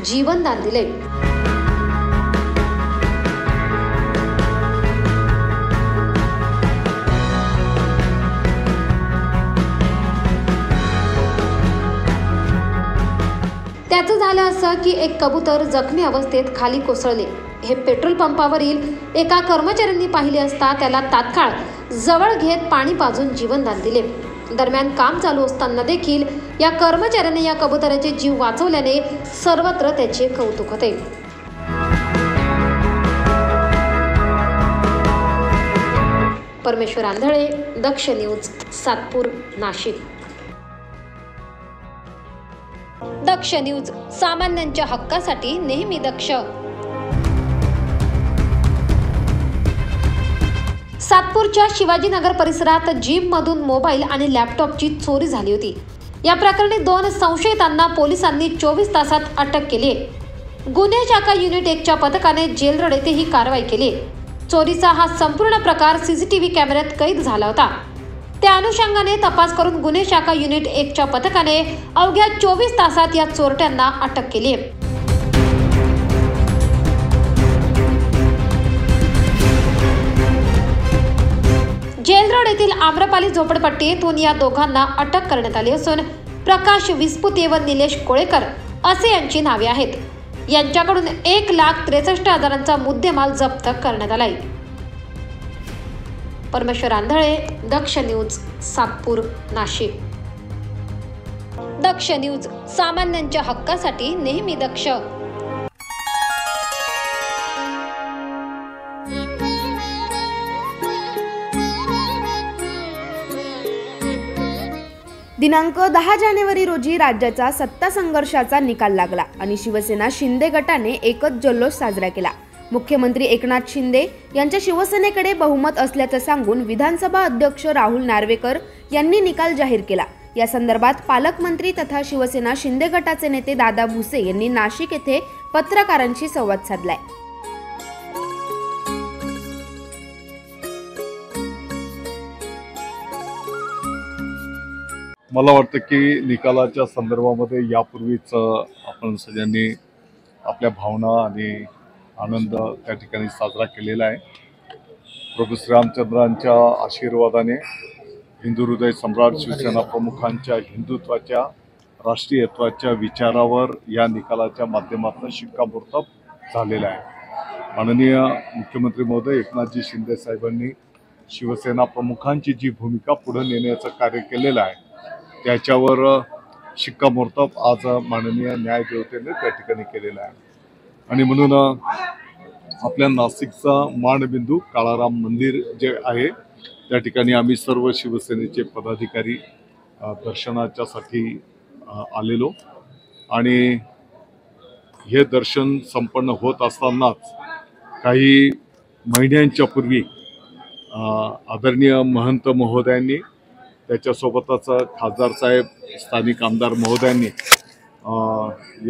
जीवनदान दिले. त्याचं झालं असं की एक कबूतर जखमी अवस्थेत खाली कोसळले. हे पेट्रोल पंपावरील एका कर्मचाऱ्यांनी पाहिले असता त्याला तात्काळ जवळ घेत पाणी पाजून जीवनदान दिले. दरम्यान काम चालू असताना देखील या कर्मचाऱ्याने या कबुतराचे जीव वाचवल्याने सर्वत्र त्याचे कौतुक होते. परमेश्वर आंधळे, दक्ष न्यूज, सातपूर, नाशिक. दक्ष न्यूज, सामान्यांच्या हक्कासाठी नेहमी दक्ष. सातपूरच्या शिवाजीनगर परिसरात जीपमधून मोबाईल आणि लॅपटॉपची चोरी झाली होती. या प्रकरणी 2 संशयितांना पोलिसांनी 24 तासात अटक केली आहे. गुन्हे शाखा युनिट 1च्या पथकाने जेल रोड येथे ही कारवाई केली. चोरीचा हा संपूर्ण प्रकार CCTV कॅमेऱ्यात कैद झाला होता. त्या अनुषंगाने तपास करून गुन्हे शाखा युनिट 1च्या पथकाने अवघ्या 24 तासात या चोरट्यांना अटक केली आहे. जेल रोड येथील आम्रपाली झोपडपट्टीतून या दोघांना अटक करण्यात आली असून प्रकाश विस्पुते व निलेश कोळेकर असे यांची नावे आहेत. यांच्याकडून 1,63,000चा मुद्देमाल जप्त करण्यात आलाय. परमेश्वर आंधळे, दक्ष न्यूज, सातपूर, नाशिक. दक्ष न्यूज, सामान्यांच्या हक्कासाठी नेहमी दक्ष. दिनांक 10 जानेवारी रोजी राज्याचा सत्ता संघर्षाचा निकाल लागला आणि शिवसेना शिंदे गटाने एकच जल्लोष साजरा केला। मुख्यमंत्री एकनाथ शिंदे यांच्या शिवसेनेकडे बहुमत असल्याचं सांगून विधानसभा अध्यक्ष राहुल नार्वेकर यांनी निकाल जाहीर केला। या संदर्भात पालकमंत्री तथा शिवसेना शिंदे गटाचे नेते दादा भुसे यांनी नाशिक येथे पत्रकारांशी संवाद साधलाय। मला वाटतं की निकालाच्या संदर्भामध्ये यापूर्वीच आपण सगळ्यांनी आपल्या भावना आणि आनंद त्या ठिकाणी साजरा केलेला आहे। प्रभू श्रीरामचंद्रांच्या आशीर्वादाने हिंदू हृदय सम्राट शिवसेना प्रमुखांच्या हिंदुत्वाच्या राष्ट्रीयत्वाच्या विचारावर या निकालाच्या माध्यमातून शिक्कामोर्तब झालेला आहे। माननीय मुख्यमंत्री महोदय एकनाथजी शिंदे साहेबांनी शिवसेना प्रमुखांची जी भूमिका पुढे नेण्याचं कार्य केलेलं आहे त्याच्यावर शिक्कामोर्तब आज माननीय न्यायदेवतेने त्या ठिकाणी केलेला आहे। आणि म्हणून आपल्या नाशिकचा मानबिंदू काळाराम मंदिर जे आहे त्या ठिकाणी आम्ही सर्व शिवसेनेचे पदाधिकारी दर्शनाच्यासाठी आलेलो आणि हे दर्शन संपन्न होत असतानाच काही महिन्यांच्या पूर्वी आदरणीय महंत महोदयांनी त्याच्यासोबतच खासदार साहेब स्थानिक आमदार महोदयांनी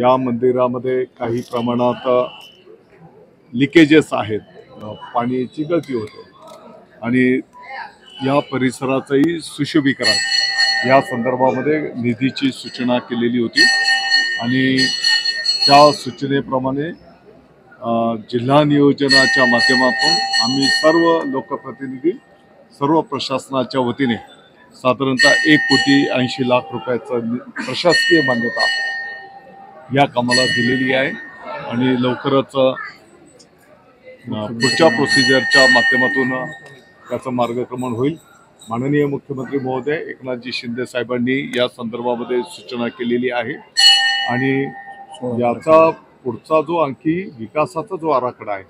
या मंदिरामध्ये काही प्रमाणात लिकेजेस आहेत, पाण्याची गळती होते आणि या परिसराचंही सुशोभीकरण या संदर्भामध्ये निधीची सूचना केलेली होती आणि त्या सूचनेप्रमाणे जिल्हा नियोजनाच्या माध्यमातून आम्ही सर्व लोकप्रतिनिधी सर्व प्रशासनाच्या वतीने साधारणतः 1,80,00,000 रुपयाचं प्रशासकीय मान्यता या कामाला दिलेली आहे आणि लवकरच पुढच्या प्रोसिजरच्या माध्यमातून त्याचं मार्गक्रमण होईल। माननीय मुख्यमंत्री महोदय एकनाथजी शिंदे साहेबांनी या संदर्भामध्ये सूचना केलेली आहे आणि याचा पुढचा जो आणखी विकासाचा जो आराखडा आहे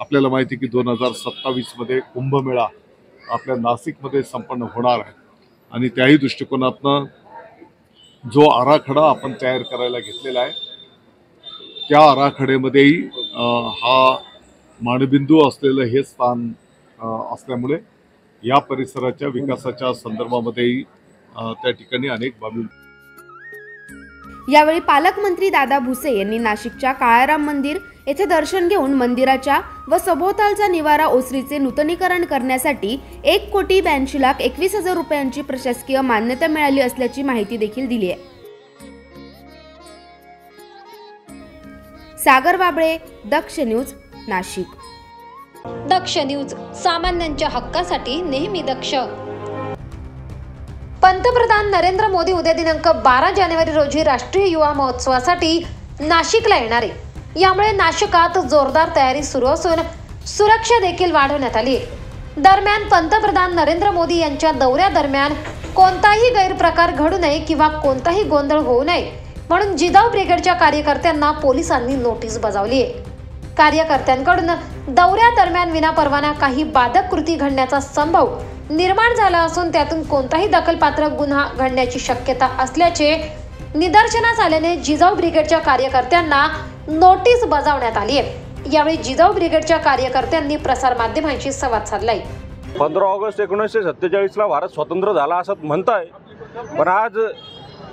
आपल्याला माहिती की 2027 मध्ये कुंभमेळा आपल्या नाशिकमध्ये संपन्न होणार आहे आणि त्याही दृष्टिकोनातून जो आराखडा आपण तयार करायला घेतलेला आहे त्या आराखड्यामध्येही हा मानबिंदू असलेलं हे स्थान असल्यामुळे या परिसराच्या विकासाच्या संदर्भामध्येही त्या ठिकाणी अनेक बाबी। यावेळी पालकमंत्री दादा भुसे यांनी नाशिकच्या काळाराम मंदिर येथे दर्शन घेऊन मंदिराच्या व सभोवतालचा निवारा ओसरीचे नूतनीकरण करण्यासाठी 1,82,21,000 रुपयांची प्रशासकीय मान्यता मिळाली असल्याची माहिती देखील दिली आहे। सागर बाबळे, दक्ष न्यूज, नाशिक। दक्ष न्यूज, सामान्यांच्या हक्कासाठी नेहमी दक्ष। पंतप्रधान नरेंद्र मोदी उद्या दिनांक 12 जानेवारी रोजी राष्ट्रीय युवा महोत्सवासाठी नाशिकला येणार आहे। यामुळे नाशिकात जोरदार तयारी सुरू असून सुरक्षा देखील वाढवण्यात आली आहे। दरम्यान पंतप्रधान नरेंद्र मोदी यांच्या दौऱ्यादरम्यान कोणताही गैरप्रकार घडू नये किंवा कोणताही गोंधळ होऊ नये म्हणून जिजाऊ ब्रिगेडच्या कार्यकर्त्यांना पोलिसांनी नोटीस बजावली आहे। कार्यकर्त्यांकडून दौऱ्यादरम्यान विनापरवाना काही बाधक कृती घडण्याचा संभव निर्माण झाला असून त्यातून कोणताही दखलपात्र गुन्हा घडण्याची शक्यता असल्याचे निदर्शनास आल्याने जिजाऊ ब्रिगेडच्या कार्यकर्त्यांना नोटीस बजावण्यात आली आहे। यावेळी जिजाऊ ब्रिगेडच्या कार्यकर्त्यांनी प्रसार माध्यमांशी संवाद साधलाय। 15 ऑगस्ट 1947ला भारत स्वतंत्र झाला असं म्हणताय, पण आज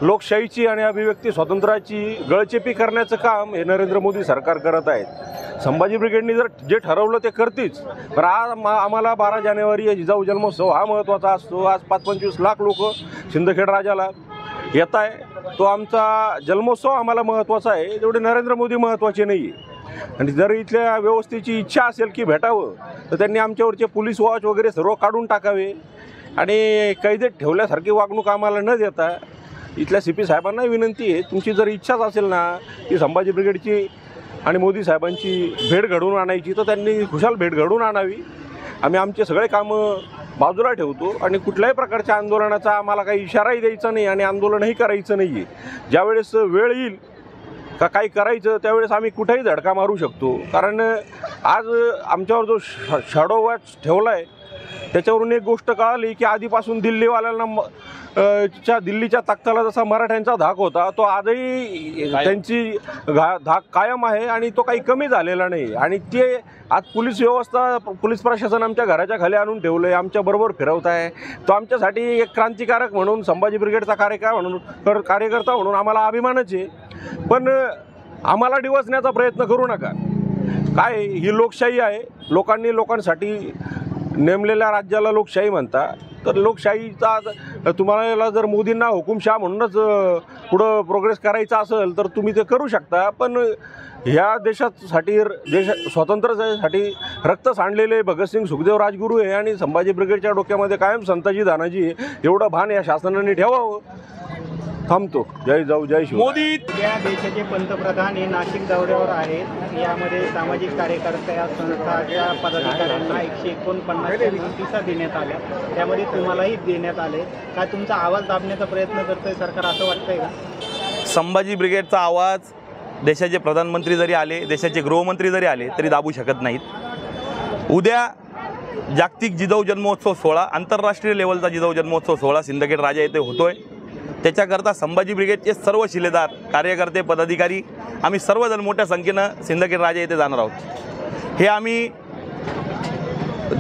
लोकशाहीची आणि अभिव्यक्ती स्वातंत्र्याची गळचेपी करण्याचं काम हे नरेंद्र मोदी सरकार करत आहेत। संभाजी ब्रिगेडनी जर जे ठरवलं ते करतीच, पण आज आम्हाला 12 जानेवारी जिजाऊ जन्मोत्सव हा महत्त्वाचा असतो। आज 25-25 लाख लोक सिंदखेड राजाला येत आहे, तो आमचा जन्मोत्सव आम्हाला महत्त्वाचा आहे, तेवढे नरेंद्र मोदी महत्त्वाचे नाही आहे। आणि जर इथल्या व्यवस्थेची इच्छा असेल की भेटावं तर त्यांनी आमच्यावरचे पोलीस वॉच वगैरे सर्व काढून टाकावे आणि कैदेत ठेवल्यासारखी वागणूक आम्हाला न देता इथल्या CP साहेबांना विनंती आहे, तुमची जर इच्छाच असेल ना की संभाजी ब्रिगेडची आणि मोदी साहेबांची भेट घडवून आणायची तर त्यांनी खुशाल भेट घडवून आणावी। आम्ही आमचे सगळे कामं बाजूला ठेवतो आणि कुठल्याही प्रकारच्या आंदोलनाचा आम्हाला काही इशाराही द्यायचा नाही आणि आंदोलनही करायचं नाही आहे। ज्यावेळेस वेळ येईल का काही करायचं त्यावेळेस आम्ही कुठेही धडका मारू शकतो, कारण आज आमच्यावर जो शॅडो वॉच ठेवला आहे त्याच्यावरून एक गोष्ट कळाली की आधीपासून दिल्लीवाल्यांना दिल्लीच्या तख्ताला जसा मराठ्यांचा धाक होता तो आजही त्यांची धाक कायम आहे आणि तो काही कमी झालेला नाही. आणि ते आज पोलीस व्यवस्था, पोलीस प्रशासन आमच्या घराच्या खाली आणून ठेवलं आहे, आमच्याबरोबर फिरवत आहे. तो आमच्यासाठी एक क्रांतिकारक म्हणून, संभाजी ब्रिगेडचा कार्यकर्ता म्हणून आम्हाला अभिमानच आहे. पण आम्हाला डिवचण्याचा प्रयत्न करू नका. काय ही लोकशाही आहे, लोकांनी लोकांसाठी नेमलेल्या राज्याला लोकशाही म्हणता. तर लोकशाहीचा तुम्हाला जर मोदींना हुकुमशाह म्हणूनच पुढं प्रोग्रेस करायचा असेल तर तुम्ही ते करू शकता. पण ह्या देशासाठी स्वातंत्र्यासाठी रक्त सांडलेले भगतसिंग, सुखदेव, राजगुरू आहे आणि संभाजी ब्रिगेडच्या डोक्यामध्ये कायम संताजी दानाजी एवढं भान या शासनाने ठेवावं. थांबतो. जय जाऊ जय शिव. मोदी उद्या देशाचे पंतप्रधान हे नाशिक दौऱ्यावर आहेत. यामध्ये सामाजिक कार्यकर्त्या, संस्थाच्या पदाधिकाऱ्यांना 149 नोटिसा देण्यात आल्या. त्यामध्ये तुम्हालाही देण्यात आले. काय तुमचा आवाज दाबण्याचा प्रयत्न करतोय सरकार असं वाटतंय का? संभाजी ब्रिगेडचा आवाज देशाचे प्रधानमंत्री जरी आले, देशाचे गृहमंत्री जरी आले तरी दाबू शकत नाहीत. उद्या जागतिक जिजाऊ जन्मोत्सव सोहळा, आंतरराष्ट्रीय लेवलचा जिजाऊ जन्मोत्सव सोहळा सिंदखेड राजा येथे होतोय. त्याच्याकरता संभाजी ब्रिगेडचे सर्व शिलेदार, कार्यकर्ते, पदाधिकारी आम्ही सर्वजण मोठ्या संख्येनं सिंदखेड राजा येथे जाणार आहोत. हे आम्ही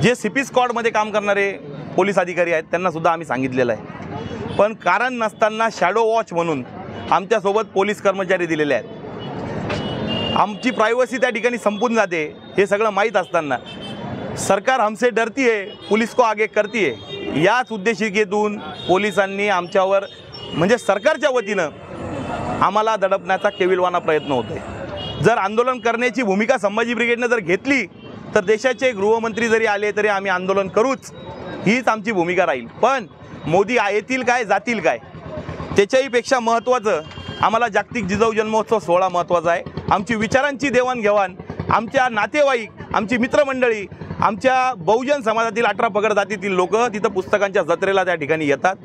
जे CP स्क्वॉडमध्ये काम करणारे पोलीस अधिकारी आहेत त्यांनासुद्धा आम्ही सांगितलेलं आहे. पण कारण नसताना शॅडो वॉच म्हणून आमच्यासोबत पोलीस कर्मचारी दिलेले आहेत. आमची प्रायव्हसी त्या ठिकाणी संपून जाते हे सगळं माहीत असताना सरकार हमसे डरती है, पुलिस को आगे करती है, याच उद्देशिकेतून पोलिसांनी आमच्यावर म्हणजे सरकारच्या वतीनं आम्हाला दडपण्याचा केविलवाना प्रयत्न होतो आहे. जर आंदोलन करण्याची भूमिका संभाजी ब्रिगेडनं जर घेतली तर देशाचे गृहमंत्री जरी आले तरी आम्ही आंदोलन करूच, हीच आमची भूमिका राहील. पण मोदी येतील काय, जातील काय, त्याच्याहीपेक्षा महत्त्वाचं आम्हाला जागतिक जिजाऊ जन्मोत्सव सोहळा महत्त्वाचा आहे. आमची विचारांची देवाणघेवाण, आमच्या नातेवाईक, आमची मित्रमंडळी, आमच्या बहुजन समाजातील 18 पगड जातीतील लोक तिथं पुस्तकांच्या जत्रेला त्या ठिकाणी येतात.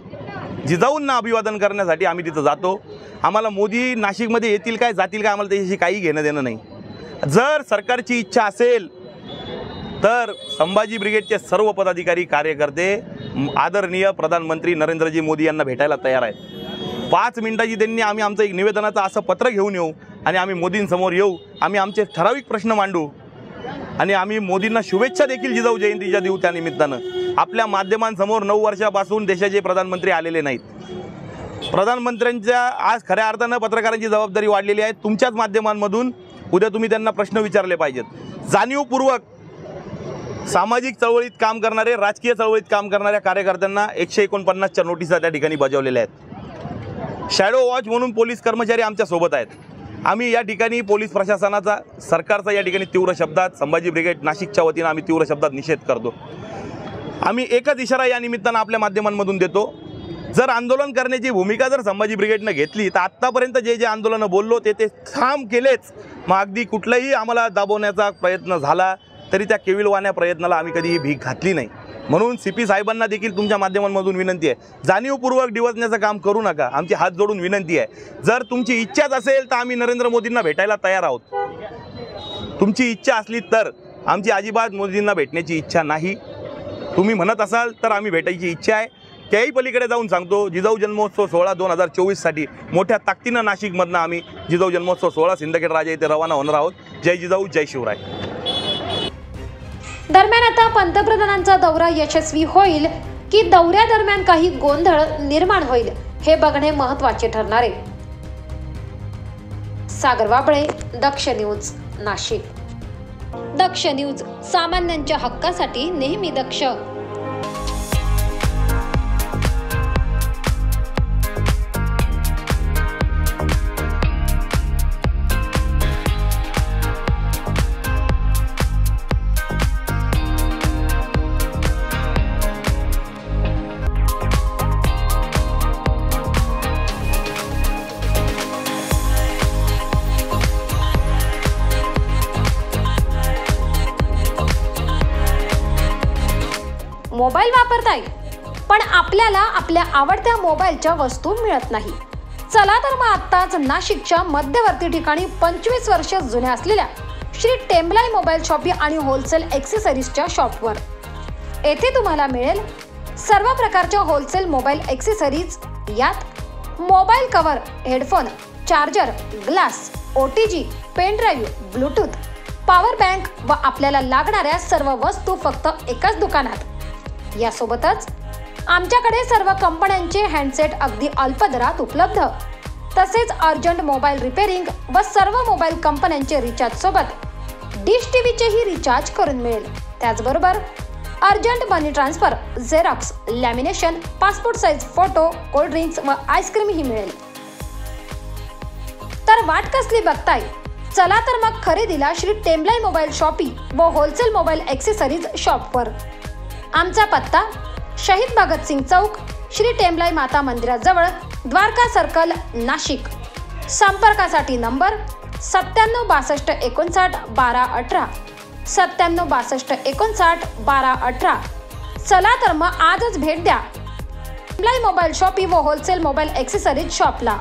जिजाऊंना अभिवादन करण्यासाठी आम्ही तिथं जातो. आम्हाला मोदी नाशिकमध्ये येतील काय, जातील काय, आम्हाला त्याच्याशी काही घेणं देणं नाही. जर सरकारची इच्छा असेल तर संभाजी ब्रिगेडचे सर्व पदाधिकारी, कार्यकर्ते आदरणीय प्रधानमंत्री नरेंद्रजी मोदी यांना भेटायला तयार आहेत. 5 मिनिटाची त्यांनी आम्ही आमचं एक निवेदनाचं असं पत्र घेऊन येऊ आणि आम्ही मोदींसमोर येऊ. आम्ही आमचे ठराविक प्रश्न मांडू आणि आम्ही मोदींना शुभेच्छा देखील जिजाऊ जयंतीच्या देऊ. त्या निमित्तानं आपल्या माध्यमांसमोर 9 वर्षापासून देशाचे प्रधानमंत्री आलेले नाहीत. प्रधानमंत्र्यांच्या आज खऱ्या अर्थानं पत्रकारांची जबाबदारी वाढलेली आहे. तुमच्याच माध्यमांमधून उद्या तुम्ही त्यांना प्रश्न विचारले पाहिजेत. जाणीवपूर्वक सामाजिक चळवळीत काम करणारे, राजकीय चळवळीत काम करणाऱ्या कार्यकर्त्यांना 149च्या नोटिसा त्या ठिकाणी बजावलेल्या आहेत. शॅडो वॉच म्हणून पोलीस कर्मचारी आमच्यासोबत आहेत. आम्ही या ठिकाणी पोलीस प्रशासनाचा, सरकारचा या ठिकाणी तीव्र शब्दात, संभाजी ब्रिगेड नाशिकच्या वतीनं आम्ही तीव्र शब्दात निषेध करतो. आम्ही एकच इशारा या निमित्तानं आपल्या माध्यमांमधून देतो. जर आंदोलन करण्याची भूमिका जर संभाजी ब्रिगेडनं घेतली तर आत्तापर्यंत जे जे आंदोलनं बोललो ते ठाम केलेच. मग अगदी कुठलाही आम्हाला दाबवण्याचा प्रयत्न झाला तरी त्या केविलवाण्या प्रयत्नाला आम्ही कधीही भीक घातली नाही. म्हणून CP साहेबांना देखील तुमच्या माध्यमांमधून विनंती आहे, जाणीवपूर्वक डिवचण्याचं काम करू नका. आमची हात जोडून विनंती आहे. जर तुमची इच्छाच असेल तर आम्ही नरेंद्र मोदींना भेटायला तयार आहोत. तुमची इच्छा असली तर, आमची अजिबात मोदींना भेटण्याची इच्छा नाही. तुम्ही म्हणत असाल तर आम्ही भेटायची इच्छा आहे. त्याही पलीकडे जाऊन सांगतो, जिजाऊ जन्मोत्सव सोहळा 2024साठी मोठ्या ताकदीनं नाशिकमधनं आम्ही जिजाऊ जन्मोत्सव सोहळा सिंदखेड राजा येथे रवाना होणार आहोत. जय जिजाऊ, जय शिवराय. दरम्यान आता पंतप्रधानांचा दौरा यशस्वी होईल की दौऱ्यादरम्यान काही गोंधळ निर्माण होईल हे बघणे महत्त्वाचे ठरणार आहे. सागर वाबळे, दक्ष न्यूज, नाशिक. दक्ष न्यूज, सामान्यांच्या हक्कासाठी नेहमी दक्ष. मोबाईल वापरताय पण आपल्याला आपल्या आवडत्या मोबाईलच्या वस्तू मिळत नाही. चला तर मग आत्ताच नाशिकच्या मध्यवर्ती ठिकाणी 25 वर्ष जुन्या असलेल्या श्री टेम्बलाई मोबाईल शॉपी आणि होलसेल ॲक्सेसरीजच्या शॉपवर. येथे तुम्हाला मिळेल सर्व प्रकारच्या होलसेल मोबाईल ॲक्सेसरीज, यात mobile cover, headphone, charger, glass, OTG, pen drive, Bluetooth, power bank व आपल्याला लागणाऱ्या सर्व वस्तू फक्त एकाच दुकानात। यासोबतच आमच्याकडे सर्व कंपन्यांचे हँडसेट अगदी अल्प दरात उपलब्ध, तसेच अर्जंट मोबाईल रिपेअरिंग व सर्व मोबाईल कंपन्यांचे रिचार्ज सोबत डिश टीव्हीचेही रिचार्ज करून मिळेल। त्याचबरोबर urgent money transfer, xerox, lamination, passport size photo, cold drinks व आईस्क्रीम ही मिळेल। तर वाट कसली बघताय, चला तर मग खरेदीला श्री टेम्बलाई मोबाईल शॉपी व होलसेल मोबाईल ॲक्सेसरीज शॉपवर। आमचा पत्ता शहीद भगतसिंग चौक, श्री टेम्बलाई माता मंदिराजवळ, द्वारका सर्कल, नाशिक। संपर्कासाठी नंबर 97 62 59 12 18, 97 62 59 12 18। चला तर मग आजच भेट द्या टेम्बलाई मोबाईल शॉपी व होलसेल मोबाईल ॲक्सेसरीज शॉपला।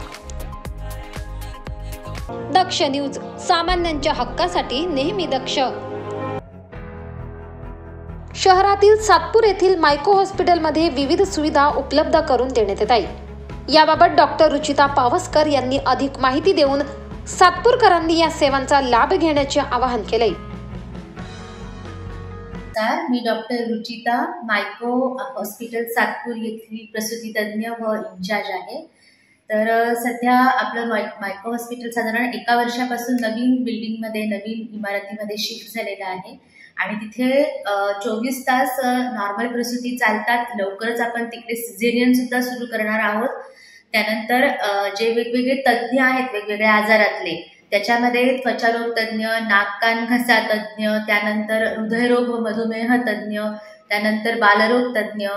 दक्ष न्यूज, सामान्यांच्या हक्कासाठी नेहमी दक्ष। शहरातील सातपूर येथील मायको हॉस्पिटलमध्ये विविध सुविधा उपलब्ध करून देण्यात येत आहे। याबाबत डॉक्टर रुचिता पावसकर यांनी अधिक माहिती देऊन सातपूरकरांनी या सेवांचा लाभ घेण्याचे आवाहन केले। मी डॉक्टर रुचिता, मायको हॉस्पिटल सातपूर येथील प्रसूती तज्ञ व इंचार्ज आहे। तर सध्या आपलं मायको हॉस्पिटल साधारण 1 वर्षापासून नवीन बिल्डिंगमध्ये, नवीन इमारतीमध्ये शिफ्ट झालेलं आहे आणि तिथे 24 तास नॉर्मल प्रसूती चालतात। लवकरच आपण तिकडे सिझेरियन सुद्धा सुरू करणार आहोत। त्यानंतर जे वेगवेगळे तज्ञ आहेत वेगवेगळ्या आजारातले, त्याच्यामध्ये त्वचारोग तज्ञ, नाक कान घसा तज्ञ, त्यानंतर हृदयरोग व मधुमेह तज्ञ, त्यानंतर बालरोग तज्ञ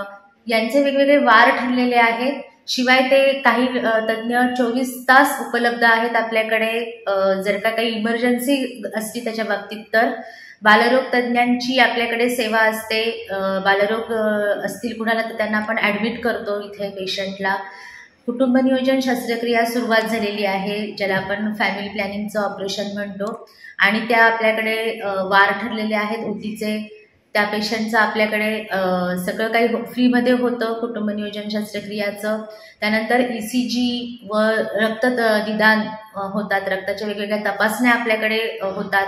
यांचे वेगवेगळे वार ठरलेले आहेत। शिवाय ते काही तज्ञ 24 तास उपलब्ध आहेत आपल्याकडे, जर का काही इमर्जन्सी असली त्याच्या बाबतीत तर। बालरोग तज्ञांची आपल्याकडे सेवा असते, बालरोग असतील कुणाला तर त्यांना आपण ॲडमिट करतो इथे पेशंटला। कुटुंब नियोजन शस्त्रक्रिया सुरुवात झालेली आहे, ज्याला आपण फॅमिली प्लॅनिंगचं ऑपरेशन म्हणतो, आणि त्या आपल्याकडे वार ठरलेले आहेत ओटीचे। त्या पेशंटचं आपल्याकडे सगळं काही फ्रीमध्ये होतं कुटुंब नियोजन शस्त्रक्रियाचं। त्यानंतर ECG व रक्त निदान होतात, रक्ताच्या वेगवेगळ्या तपासण्या आपल्याकडे होतात।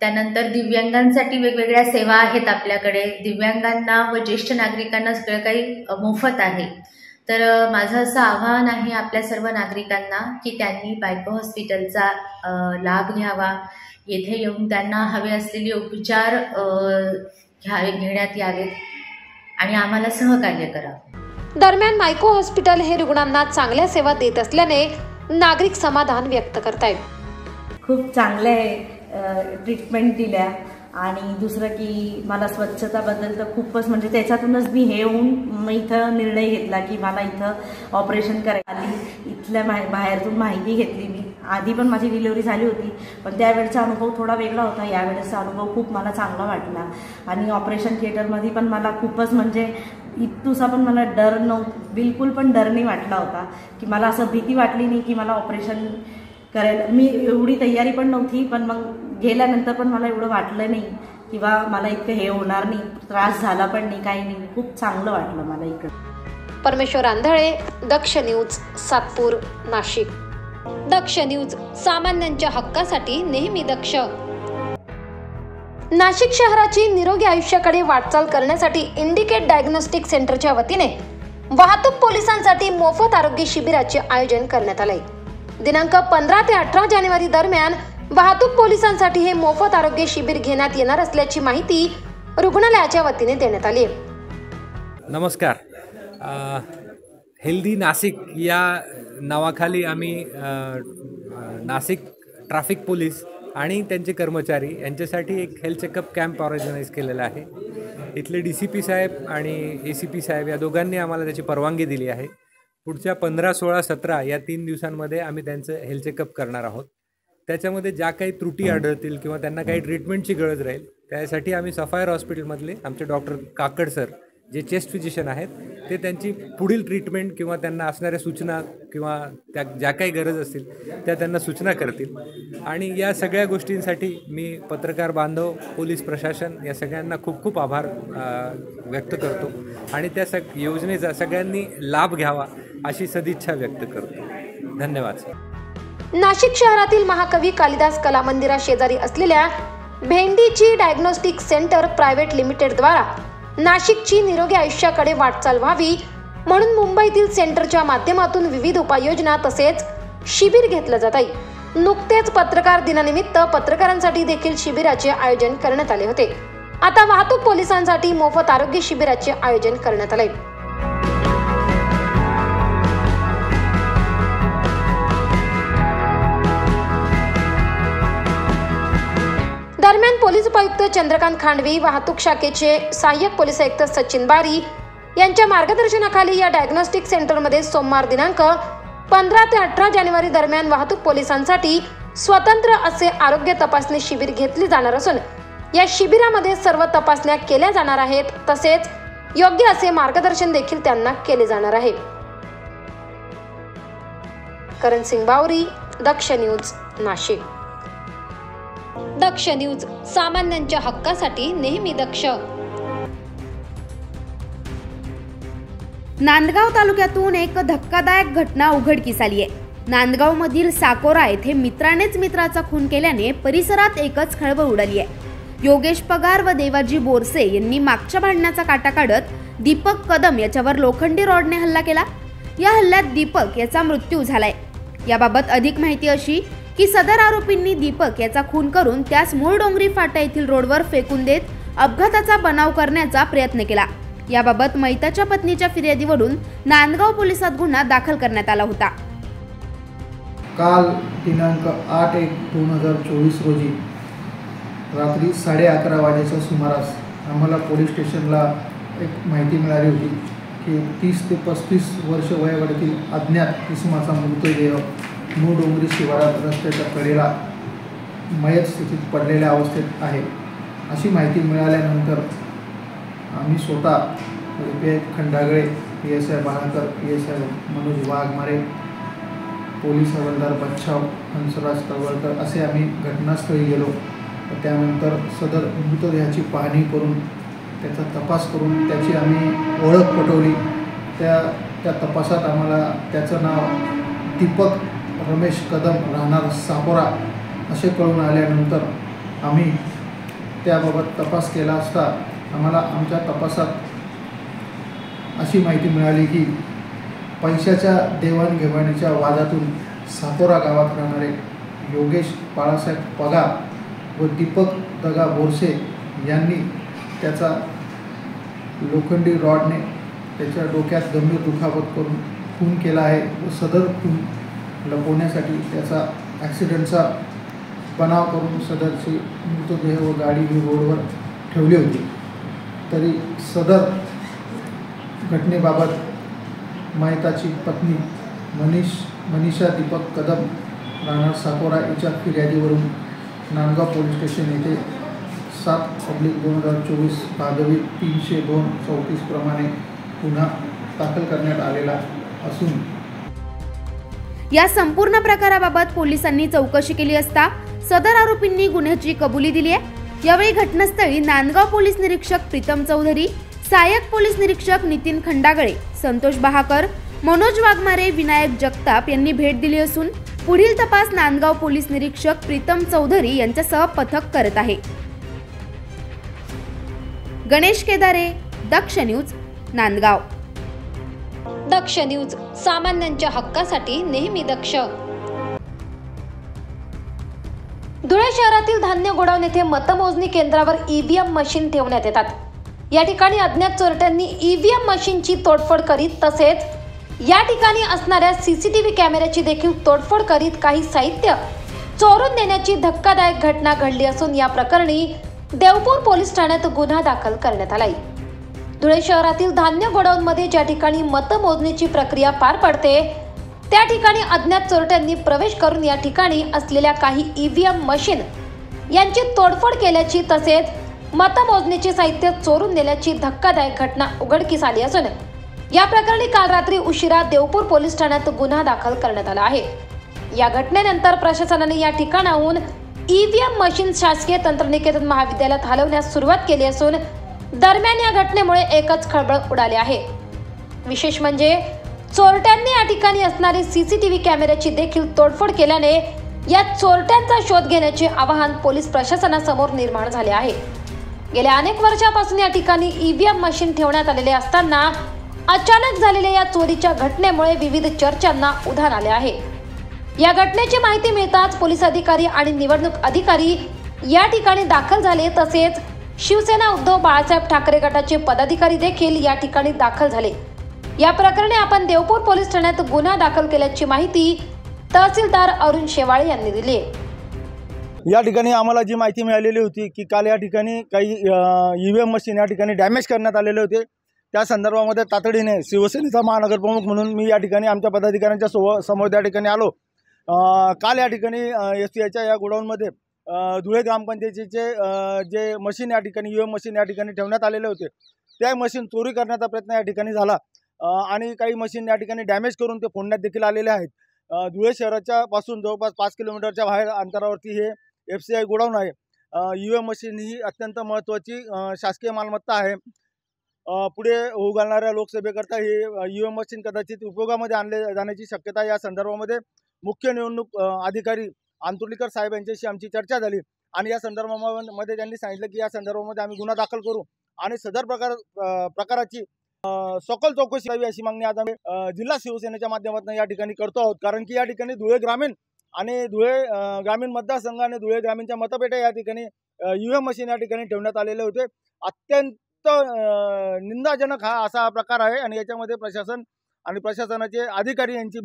त्यानंतर दिव्यांगांसाठी वेगवेगळ्या सेवा आहेत आपल्याकडे। दिव्यांगांना व ज्येष्ठ नागरिकांना सगळं काही मोफत आहे। तर माझं असं आवाहन आहे आपल्या सर्व नागरिकांना की त्यांनी मायको हॉस्पिटलचा लाभ घ्यावा। येथे येऊन त्यांना हवे असलेले उपचार घेण्यात यावेत आणि आम्हाला सहकार्य करावं। दरम्यान मायको हॉस्पिटल हे रुग्णांना चांगल्या सेवा देत असल्याने नागरिक समाधान व्यक्त करतायत। खूप चांगले ट्रीटमेंट दिल्या आणि दुसरं की मला स्वच्छताबद्दल तर खूपच म्हणजे त्याच्यातूनच मी हे होऊन मग इथं निर्णय घेतला की मला इथं ऑपरेशन करायला आली। इथल्या बाहेरून माहिती घेतली मी। आधी पण माझी डिलिव्हरी झाली होती, पण त्यावेळेचा अनुभव थोडा वेगळा होता। यावेळेचा अनुभव खूप मला चांगला वाटला आणि ऑपरेशन थिएटरमध्ये पण मला खूपच म्हणजे इतुसा पण मला डर बिलकुल पण डर नाही वाटला होता की मला असं भीती वाटली नाही की मला ऑपरेशन करायला। मी एवढी तयारी पण नव्हती, पण मग गेल्यानंतर पण मला एवढं वाटलं नाही किंवा मला इतकं हे होणार नाही, त्रास झाला पण नाही, काही नाही। खूप चांगलं वाटलं मला इकडं। परमेश्वर आंधळे, दक्ष न्यूज, सातपूर, नाशिक। दक्ष न्यूज, सामान्यांच्या हक्कासाठी नेहमी दक्ष। नाशिक शहराची निरोगी आयुष्याकडे वाटचाल करण्यासाठी इंडिकेट डायग्नोस्टिक सेंटरच्या वतीने वाहतूक पोलिसांसाठी मोफत आरोग्य शिबिराचे आयोजन करण्यात आले। दिनांक 15 ते 18 जानेवारी दरम्यान वाहतूक पोलिसांसाठी हे मोफत आरोग्य शिबिर घेण्यात येणार असल्याची माहिती रुग्णालयाच्या वतीने देण्यात आली। नमस्कार। हेल्दी नाशिक या नावाखाली आम्ही नाशिक ट्रॅफिक पोलीस आणि त्यांचे कर्मचारी यांच्यासाठी एक हेल्थ चेकअप कॅम्प ऑर्गनाईज केलेला आहे। इथले DCP साहेब आणि ACP साहेब या दोघांनी आम्हाला त्याची परवानगी दिली आहे। पुढच्या 15, 16, 17 या 3 दिवसांमध्ये आम्ही त्यांचं हेल्थ चेकअप करणार आहोत। त्याच्यामध्ये ज्या काही त्रुटी आढळतील किंवा त्यांना काही ट्रीटमेंटची गरज राहील त्यासाठी आम्ही सफायर हॉस्पिटलमधले आमचे डॉक्टर काकड सर जे चेस्ट फिजिशियन आहेत ते त्यांची पुढील ट्रीटमेंट किंवा त्यांना असणाऱ्या सूचना किंवा त्या ज्या काही गरज असतील त्या त्यांना सूचना करतील. आणि या सगळ्या गोष्टींसाठी मी पत्रकार बांधव, पोलीस प्रशासन या सगळ्यांना खूप खूप आभार व्यक्त करतो आणि त्या योजनेचा सगळ्यांनी लाभ घ्यावा अशी सदिच्छा व्यक्त करतो. धन्यवाद. नाशिक शहरातील महाकवी कालिदास कला मंदिरा शेजारी असलेल्या भेंडीची डायग्नोस्टिक सेंटर प्रायव्हेट लिमिटेडद्वारा नाशिकची निरोगी आयुष्याकडे वाटचाल व्हावी म्हणून मुंबईतील सेंटरच्या माध्यमातून विविध उपाययोजना तसेच शिबिर घेतलं जात आहे. नुकतेच पत्रकार दिनानिमित्त पत्रकारांसाठी देखील शिबिराचे आयोजन करण्यात आले होते. आता वाहतूक पोलिसांसाठी मोफत आरोग्य शिबिराचे आयोजन करण्यात आले. दरम्यान पोलीस उपायुक्त चंद्रकांत खांडवी, वाहतूक शाखेचे सहाय्यक पोलीस आयुक्त सचिन बारी यांच्या मार्गदर्शनाखाली या डायग्नोस्टिक सेंटरमध्ये सोमवार दिनांक 15 ते 18 जानेवारी दरम्यान वाहतूक पोलिसांसाठी स्वतंत्र असे आरोग्य तपासणी शिबिर घेतले जाणार असून या शिबिरामध्ये सर्व तपासण्या केल्या जाणार आहेत. तसेच योग्य असे मार्गदर्शन देखील त्यांना केले जाणार आहे. करण सिंग बावरी, दक्ष न्यूज, नाशिक. दक्ष न्यूज, सामान्यांच्या हक्कासाठी नेहमी दक्ष. नांदगाव तालुक्यातून एक धक्कादायक घटना उघडकीस आली आहे. नांदगाव मधील साकोरा येथे मित्रानेच मित्राचा खून केल्याने परिसरात एकच खळबळ उडाली आहे. योगेश पगार व देवाजी बोरसे यांनी मागच्या भांडणाचा काटा काढत दीपक कदम याच्यावर लोखंडी रॉडने हल्ला केला. या हल्ल्यात दीपक याचा मृत्यू झालाय. याबाबत अधिक माहिती अशी की सदर आरोपींनी दीपक याचा खून करून त्यास मूळ डोंगरी फाटा येथील रोडवर फेकून देत अपघाताचा बनाव करण्याचा प्रयत्न केला. याबाबत मयताच्या पत्नीच्या फिर्यादीवरून नांदगाव पोलिसात गुन्हा दाखल करण्यात आला होता. काल दिनांक 8/1/2024 रोजी रात्री 11:30 वाजेच्या सुमारास आम्हाला पोलीस स्टेशनला एक माहिती मिळाली होती की 30 ते 35 वर्ष वयोगटातील अज्ञात इसमाचा मृतदेह मूळ डोंगरी शिवारात रस्त्याच्या कडेला मयत स्थितीत पडलेल्या अवस्थेत आहे. अशी माहिती मिळाल्यानंतर आम्ही स्वतः PI. Khandagale, PSI Balakar, PSI Manoj Waghmare, police havildar Bachhav, Hansraj Talwalkar असे आम्ही घटनास्थळी गेलो. त्यानंतर सदर मृतदेहाची पाहणी करून त्याचा तपास करून त्याची आम्ही ओळख पटवली. त्या तपासात आम्हाला त्याचं नाव दीपक रमेश कदम राहणार साकोरा असे कळून आल्यानंतर आम्ही त्याबाबत तपास केला असता आम्हाला आमच्या तपासात अशी माहिती मिळाली की पैशाच्या देवाणघेवाणीच्या वादातून साकोरा गावात राहणारे योगेश बाळासाहेब पगार व दीपक दगा बोरसे यांनी त्याचा लोखंडी रॉडने त्याच्या डोक्यात गंभीर दुखापत करून खून केला आहे व सदर खून लपवण्यासाठी त्याचा ॲक्सिडेंटचा बनाव करून सदरची मृतदेह व गाडी ही रोडवर ठेवली होती. तरी सदर घटनेबाबत मयताची पत्नी मनीषा दीपक कदम राहणार साकोरा याच्या फिर्यादीवरून नांदगाव पोलीस स्टेशन येथे 7/2024 भादवी 302/34 प्रमाणे गुन्हा दाखल करण्यात आलेला असून या संपूर्ण प्रकाराबाबत पोलिसांनी चौकशी केली असता सदर आरोपींनी गुन्ह्याची कबुली दिली आहे. यावेळी घटनास्थळी नांदगाव पोलीस निरीक्षक प्रीतम चौधरी, सहाय्यक पोलीस निरीक्षक नितीन खंडागळे, संतोष बहाकर, मनोज वाघमारे, विनायक जगताप यांनी भेट दिली असून पुढील तपास नांदगाव पोलीस निरीक्षक प्रीतम चौधरी यांच्यासह पथक करत आहे. गणेश केदारे, दक्ष न्यूज, नांदगाव. दक्ष न्यूज, सामान्यांच्या हक्कासाठी नेहमी दक्ष. धुळे शहरातील धान्य गोडाऊन येथे मतमोजणी केंद्रावर EVM मशीन ठेवण्यात येतात. या ठिकाणी अज्ञात चोरट्यांनी EVM मशीनची तोडफोड करीत तसेच या ठिकाणी असणाऱ्या CCTV कॅमेऱ्याची देखील तोडफोड करीत काही साहित्य चोरून नेण्याची धक्कादायक घटना घडली असून या प्रकरणी देवपूर पोलीस ठाण्यात गुन्हा दाखल करण्यात आलाय. धुळे शहरातील धान्य गोडाऊनमध्ये ज्या ठिकाणी मतमोजणीची प्रक्रिया पार पडते त्या ठिकाणी अज्ञात चोरट्यांनी प्रवेश करून या ठिकाणी असलेल्या काही EVM मशीन यांची तोडफोड केल्याची तसेच मतमोजणीचे साहित्य चोरून नेल्याची धक्कादायक घटना उघडकीस आली असून या प्रकरणी काल रात्री उशिरा देवपूर पोलीस ठाण्यात गुन्हा दाखल करण्यात आला आहे। या घटनेनंतर प्रशासनाने या ठिकाणाहून ईव्हीएम मशीन शासकीय तंत्रनिकेतन महाविद्यालयात हलवण्यास सुरुवात केली असून दरम्यान या घटनेमुळे एकच खळबळ उडाली आहे। विशेष म्हणजे चोरट्यांनी या ठिकाणी असणारी सीसीटीव्ही कॅमेऱ्याची देखील तोडफोड केल्याने या चोरट्यांचा शोध घेण्याचे आवाहन पोलीस प्रशासनासमोर निर्माण झाले आहे। गेल्या अनेक वर्षापासून या ठिकाणी ईव्हीएम मशीन ठेवण्यात आलेले असताना अचानक झालेल्या या चोरीच्या घटनेमुळे विविध चर्चांना उधाण आले आहे। या घटनेची माहिती मिळताच पोलीस अधिकारी आणि निवडणूक अधिकारी या ठिकाणी दाखल झाले। तसेच शिवसेना उद्धव बाळासाहेब ठाकरे गटाचे पदाधिकारी देखील या ठिकाणी दाखल झाले। या प्रकरणी आपण देवपूर पोलीस ठाण्यात गुन्हा दाखल केल्याची माहिती तहसीलदार अरुण शेवाळे यांनी दिली आहे। या ठिकाणी आम्हाला जी माहिती मिळालेली होती की काल या ठिकाणी काही ईव्हीएम मशीन या ठिकाणी डॅमेज करण्यात आलेले होते। त्या संदर्भामध्ये तातडीने शिवसेनेचा महानगर प्रमुख म्हणून मी या ठिकाणी आमच्या पदाधिकाऱ्यांच्या समोर त्या ठिकाणी आलो। काल या ठिकाणी STIच्या या गोडाऊनमध्ये धुळे ग्रामपंचायतीचे जे मशीन या ठिकाणी ईव्हीएम मशीन या ठिकाणी ठेवण्यात आलेले होते, त्या मशीन चोरी करण्याचा प्रयत्न या ठिकाणी झाला आणि काही मशीन या ठिकाणी डॅमेज करून ते फोडण्यात देखील आलेले आहेत। धुळे शहराच्या पासून जवळपास 5 किलोमीटरच्या बाहेर अंतरावरती हे FCI गोडाऊन आहे। ईव्हीएम मशीन ही अत्यंत महत्त्वाची शासकीय मालमत्ता आहे। पुढे होऊ घालणाऱ्या लोकसभेकरता ही ईव्हीएम मशीन कदाचित उपयोगामध्ये आणले जाण्याची शक्यता या संदर्भामध्ये मुख्य निवडणूक अधिकारी अंतुर्लीकर साहेब यांच्याशी आमची चर्चा झाली आणि या संदर्भामध्ये त्यांनी सांगितलं की या संदर्भामध्ये आम्ही गुन्हा दाखल करू आणि सदर प्रकाराची सखोल चौकशी करावी अशी मागणी आज आम्ही जिल्हा शिवसेनेच्या माध्यमातून या ठिकाणी करतो आहोत। कारण की या ठिकाणी धुळे ग्रामीण आणि धुळे ग्रामीण मतदारसंघ आणि धुळे ग्रामीणच्या मतपेट्या या ठिकाणी ईव्हीएम मशीन या ठिकाणी ठेवण्यात आलेले होते। अत्यंत निंदाजनक हा असा प्रकार आहे आणि याच्यामध्ये प्रशासन आणि प्रशासनाचे अधिकारी यांची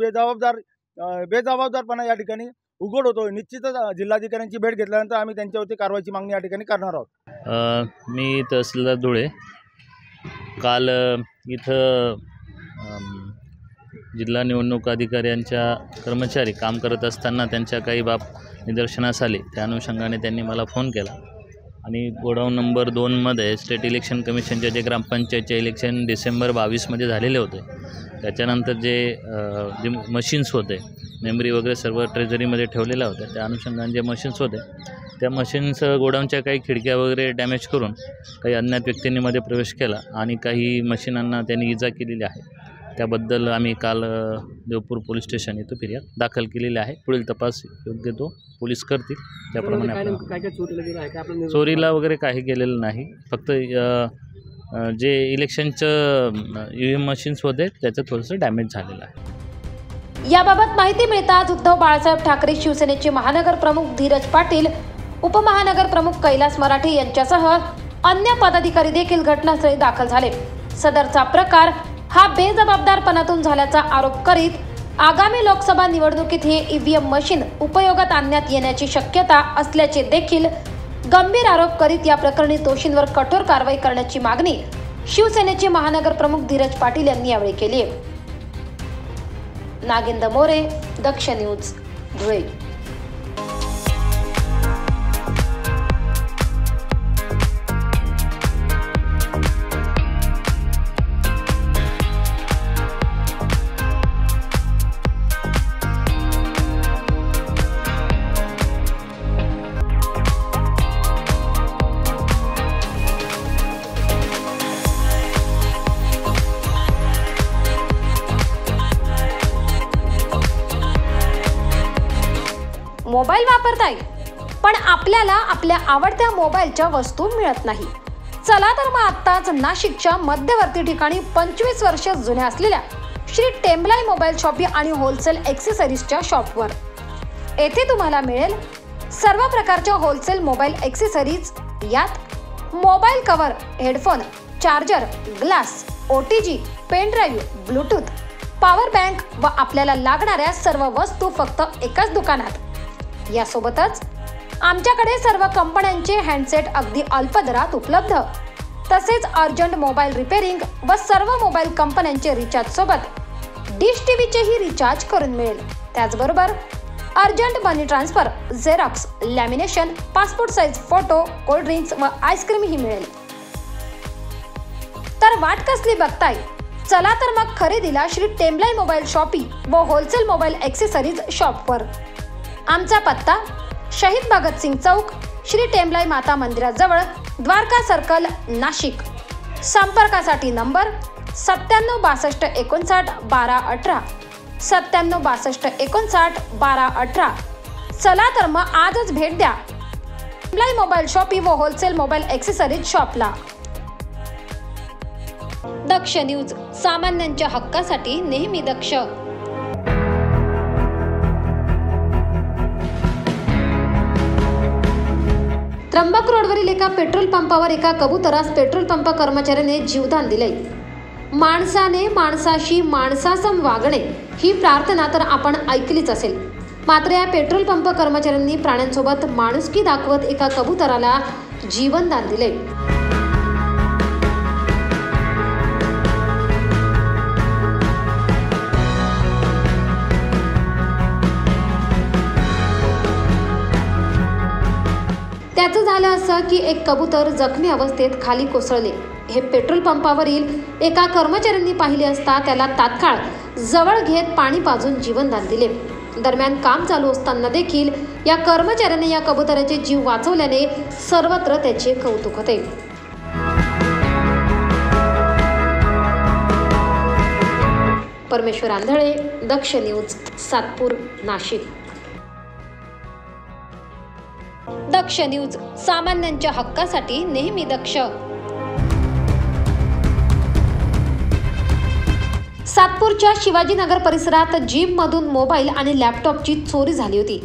बेजबाबदारपणा या ठिकाणी उघड होतो। निश्चितच जिल्हाधिकाऱ्यांची भेट घेतल्यानंतर आम्ही त्यांच्यावरती कारवाईची मागणी या ठिकाणी करणार आहोत। मी तहसीलदार धुळे काल इथं जिल्हा निवडणूक अधिकाऱ्यांच्या कर्मचारी काम करत असताना त्यांच्या काही बाब निदर्शनास आले। त्या अनुषंगाने त्यांनी मला फोन केला आणि गोडाऊन नंबर 2मध्ये स्टेट इलेक्शन कमिशनचे जे ग्रामपंचायतचे इलेक्शन डिसेंबर 22मध्ये झालेले होते, त्याच्यानंतर जे मशीन्स होते, मेमरी वगैरे सर्व ट्रेझरीमध्ये ठेवलेल्या होत्या, त्या अनुषंगाने जे मशीन्स होते त्या मशीन्स गोडाऊनच्या काही खिडक्या वगैरे डॅमेज करून काही अज्ञात व्यक्तींनी मध्ये प्रवेश केला आणि काही मशीनांना त्यांनी इजा केलेली आहे। त्याबद्दल आम्ही काल देवपूर पोलीस स्टेशन इथं फिर्याद दाखल केलेली आहे। पुढील तपास योग्य तो पोलीस करतील त्याप्रमाणे। चोरीला वगैरे काही केलेलं नाही, फक्त जे इलेक्शनचं ईव्हीएम मशीन्स होते त्याचं थोडंसं डॅमेज झालेलं आहे। याबाबत माहिती मिळताच उद्धव बाळासाहेब ठाकरे शिवसेनेचे महानगर प्रमुख धीरज पाटील, उपमहानगर प्रमुख कैलास मराठे यांच्यासह अन्य पदाधिकारी देखील घटनास्थळी दाखल झाले। सदरचा प्रकार हा बेजबाबदारपणातून झाल्याचा आरोप करीत आगामी लोकसभा निवडणुकीत हे ईव्हीएम मशीन उपयोगात आणण्यात येण्याची शक्यता असल्याचे देखील गंभीर आरोप करीत या प्रकरणी दोषींवर कठोर कारवाई करण्याची मागणी शिवसेनेचे महानगर प्रमुख धीरज पाटील यांनी यावेळी केली आहे। नागेंद्र मोरे, दक्ष न्यूज, धुळे। मोबाईल वापरताय पण आपल्याला आपल्या आवडत्या मोबाईलच्या वस्तू मिळत नाही। चला तर मग आत्ताच नाशिकच्या मध्यवर्ती ठिकाणी 25 वर्ष जुन्या असलेल्या श्री टेम्बलाई मोबाईल शॉपी आणि होलसेल ॲक्सेसरीजच्या शॉपवर। येथे तुम्हाला मिळेल सर्व प्रकारच्या होलसेल मोबाईल ॲक्सेसरीज, यात mobile cover, headphone, charger, glass, OTG, pen drive, Bluetooth, power bank व आपल्याला लागणाऱ्या सर्व वस्तू फक्त एकाच दुकानात। यासोबतच आमच्याकडे सर्व कंपन्यांचे हँडसेट अगदी अल्प दरात उपलब्ध, तसेच अर्जंट मोबाईल रिपेअरिंग व सर्व मोबाईल कंपन्यांचे रिचार्ज सोबत डिश टीव्हीचेही रिचार्ज करून मिळेल। त्याचबरोबर urgent money transfer, xerox, lamination, passport size photo, cold drinks व आईस्क्रीम ही मिळेल। तर वाट कसली बघताय? चला तर मग खरेदीला श्री टेम्बलाई मोबाईल शॉपिंग व होलसेल मोबाईल ॲक्सेसरीज शॉपवर। आमचा पत्ता शहीद भगतसिंग चौक, श्री टेम्बलाई माता मंदिराजवळ, द्वारका सर्कल, नाशिक। संपर्कासाठी नंबर 97 62 59 12 18, 97 62 59 12 18। चला तर मग आजच भेट द्या टेम्बलाई मोबाईल शॉपिंग व होलसेल मोबाईल ॲक्सेसरीज शॉपला। दक्ष न्यूज, सामान्यांच्या हक्कासाठी नेहमी दक्ष। त्र्यंबक रोडवरील एका पेट्रोल पंपावर एका कबुतरास पेट्रोल पंप कर्मचाऱ्याने जीवदान दिले। माणसाने माणसाशी माणसासम वागणे ही प्रार्थना तर आपण ऐकलीच असेल, मात्र या पेट्रोल पंप कर्मचाऱ्यांनी प्राण्यांसोबत माणुसकी दाखवत एका कबुतराला जीवनदान दिले। त्याचं झालं असं की एक कबूतर जखमी अवस्थेत खाली कोसळले। हे पेट्रोल पंपावरील एका कर्मचाऱ्यांनी पाहिले असता त्याला तात्काळ जवळ घेत पाणी पाजून जीवनदान दिले। दरम्यान काम चालू असताना देखील या कर्मचाऱ्याने या कबुतराचे जीव वाचवल्याने सर्वत्र त्याचे कौतुक होते। परमेश्वर आंधळे, दक्ष न्यूज, सातपूर, नाशिक। दक्ष न्यूज, सामान्यांच्या हक्कासाठी नेहमी दक्ष। सातपूरच्या शिवाजीनगर परिसरात जीपमधून मोबाईल आणि लॅपटॉपची चोरी झाली होती।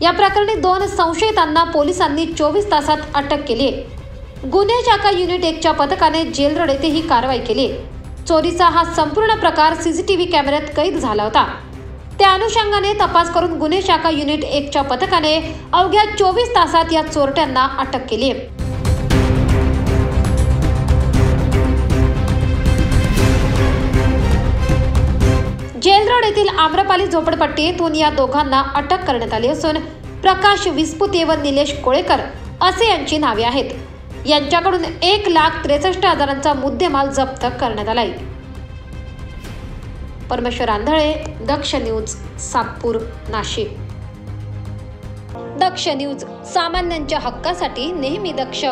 या प्रकरणी 2 संशयितांना पोलिसांनी 24 तासात अटक केली आहे। गुन्हे शाखा युनिट 1च्या पथकाने जेलरोड येथे ही कारवाई केली। चोरीचा हा संपूर्ण प्रकार सीसीटीव्ही कॅमेऱ्यात कैद झाला होता। त्या अनुषंगाने तपास करून गुन्हे शाखा युनिट 1च्या पथकाने अवघ्या 24 तासात या चोरट्यांना अटक केली आहे। जेलरोड येथील आम्रपाली झोपडपट्टीतून या दोघांना अटक करण्यात आली असून प्रकाश विस्पुते व निलेश कोळेकर असे यांची नावे आहेत। यांच्याकडून 1,63,000चा मुद्देमाल जप्त करण्यात आलाय। परमेश्वर आंधळे, दक्ष न्यूज, सातपूर, नाशिक। दक्ष न्यूज, सामान्यांच्या हक्कासाठी नेहमी दक्ष।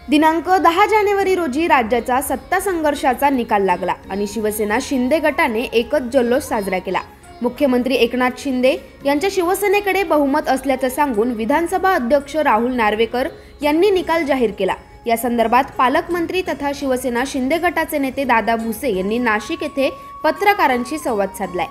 दिनांक 10 जानेवारी रोजी राज्याचा सत्ता संघर्षाचा निकाल लागला आणि शिवसेना शिंदे गटाने एकच जल्लोष साजरा केला। मुख्यमंत्री एकनाथ शिंदे यांच्या शिवसेनेकडे बहुमत असल्याचं सांगून विधानसभा अध्यक्ष राहुल नार्वेकर यांनी निकाल जाहीर केला। या संदर्भात पालकमंत्री तथा शिवसेना शिंदे गटाचे नेते दादा भुसे यांनी नाशिक येथे पत्रकारांशी संवाद साधलाय।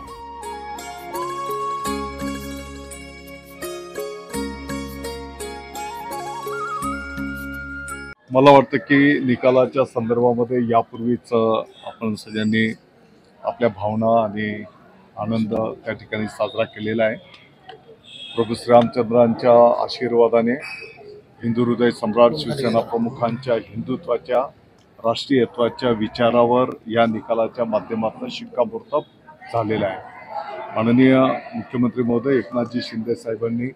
मला वाटतं की निकालाच्या संदर्भामध्ये यापूर्वीच आपण सगळ्यांनी आपल्या भावना आणि आनंद त्या ठिकाणी साजरा केलेला आहे। प्रभू श्रीरामचंद्रांच्या आशीर्वादाने हिंदू हृदय सम्राट शिवसेना प्रमुखांच्या हिंदुत्वाच्या राष्ट्रीयत्वाच्या विचारावर या निकालाच्या माध्यमातून शिक्कामोर्तब झालेला आहे। माननीय मुख्यमंत्री महोदय एकनाथजी शिंदे साहेबांनी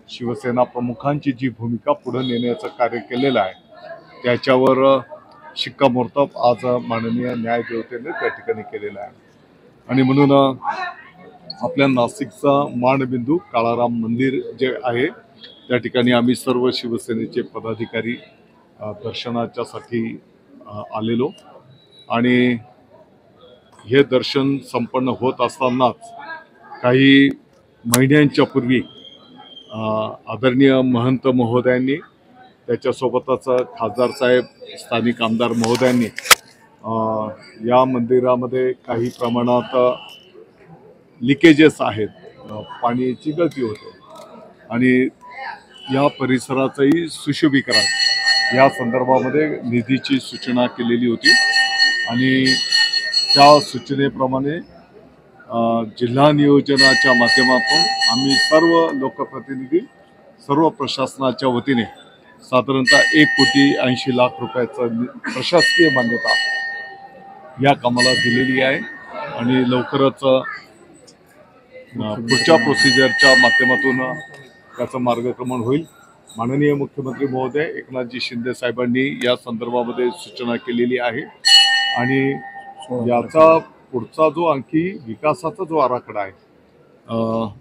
शिवसेना प्रमुखांची जी भूमिका पुढे नेण्याचं कार्य केलेलं आहे त्याच्यावर शिक्कामोर्तब आज माननीय न्यायदेवतेने त्या ठिकाणी केलेला आहे। आणि म्हणून आपल्या नाशिकचा मानबिंदू काळाराम मंदिर जे आहे त्या ठिकाणी आम्ही सर्व शिवसेनेचे पदाधिकारी दर्शनाच्यासाठी आलेलो आणि हे दर्शन संपन्न होत असतानाच काही महिन्यांच्या पूर्वी आदरणीय महंत महोदयांनी त्याच्यासोबतच खासदार साहेब स्थानिक आमदार महोदयांनी या मंदिरामध्ये काही प्रमाणात लिकेजेस आहेत, पाण्याची गळती होते आणि या परिसराचंही सुशोभीकरण या संदर्भामध्ये निधीची सूचना केलेली होती आणि त्या सूचनेप्रमाणे जिल्हा नियोजनाच्या माध्यमातून आम्ही सर्व लोकप्रतिनिधी सर्व प्रशासनाच्या वतीने साधारणतः 1,80,00,000 रुपयाचं प्रशासकीय मान्यता या कामाला दिलेली आहे आणि लवकरच पुढच्या प्रोसिजरच्या माध्यमातून त्याचं मार्गक्रमण होईल. माननीय मुख्यमंत्री महोदय एकनाथजी शिंदे साहेबांनी या संदर्भामध्ये सूचना केलेली आहे आणि याचा पुढचा जो आणखी विकासाचा जो आराखडा आहे,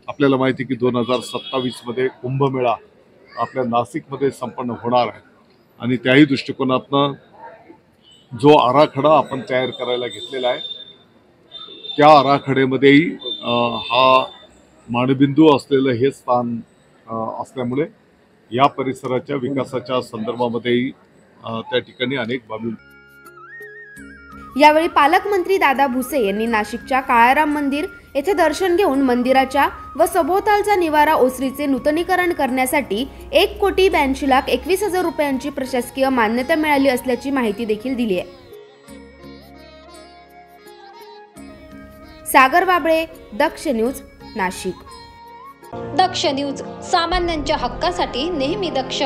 आपल्याला माहिती की 2027 कुंभमेळा आपल्या नाशिकमध्ये संपन्न होणार आहे आणि त्याही दृष्टिकोनातनं जो आराखडा आपण तयार करायला घेतलेला आहे त्या आराखड्यामध्येही हा मानबिंदू असलेलं हे स्थान असल्यामुळे या परिसराच्या विकासाच्या संदर्भामध्येही त्या ठिकाणी अनेक बाबी. यावेळी पालकमंत्री दादा भुसे यांनी नाशिकच्या काळाराम मंदिर येथे दर्शन घेऊन मंदिराच्या व सभोवतालचा निवारा ओसरीचे नूतनीकरण करण्यासाठी 1,82,21,000 रुपयांची प्रशासकीय मान्यता मिळाली असल्याची माहिती देखील दिली आहे. सागर बाबळे, दक्ष न्यूज, नाशिक. दक्ष न्यूज, सामान्यांच्या हक्कासाठी नेहमी दक्ष.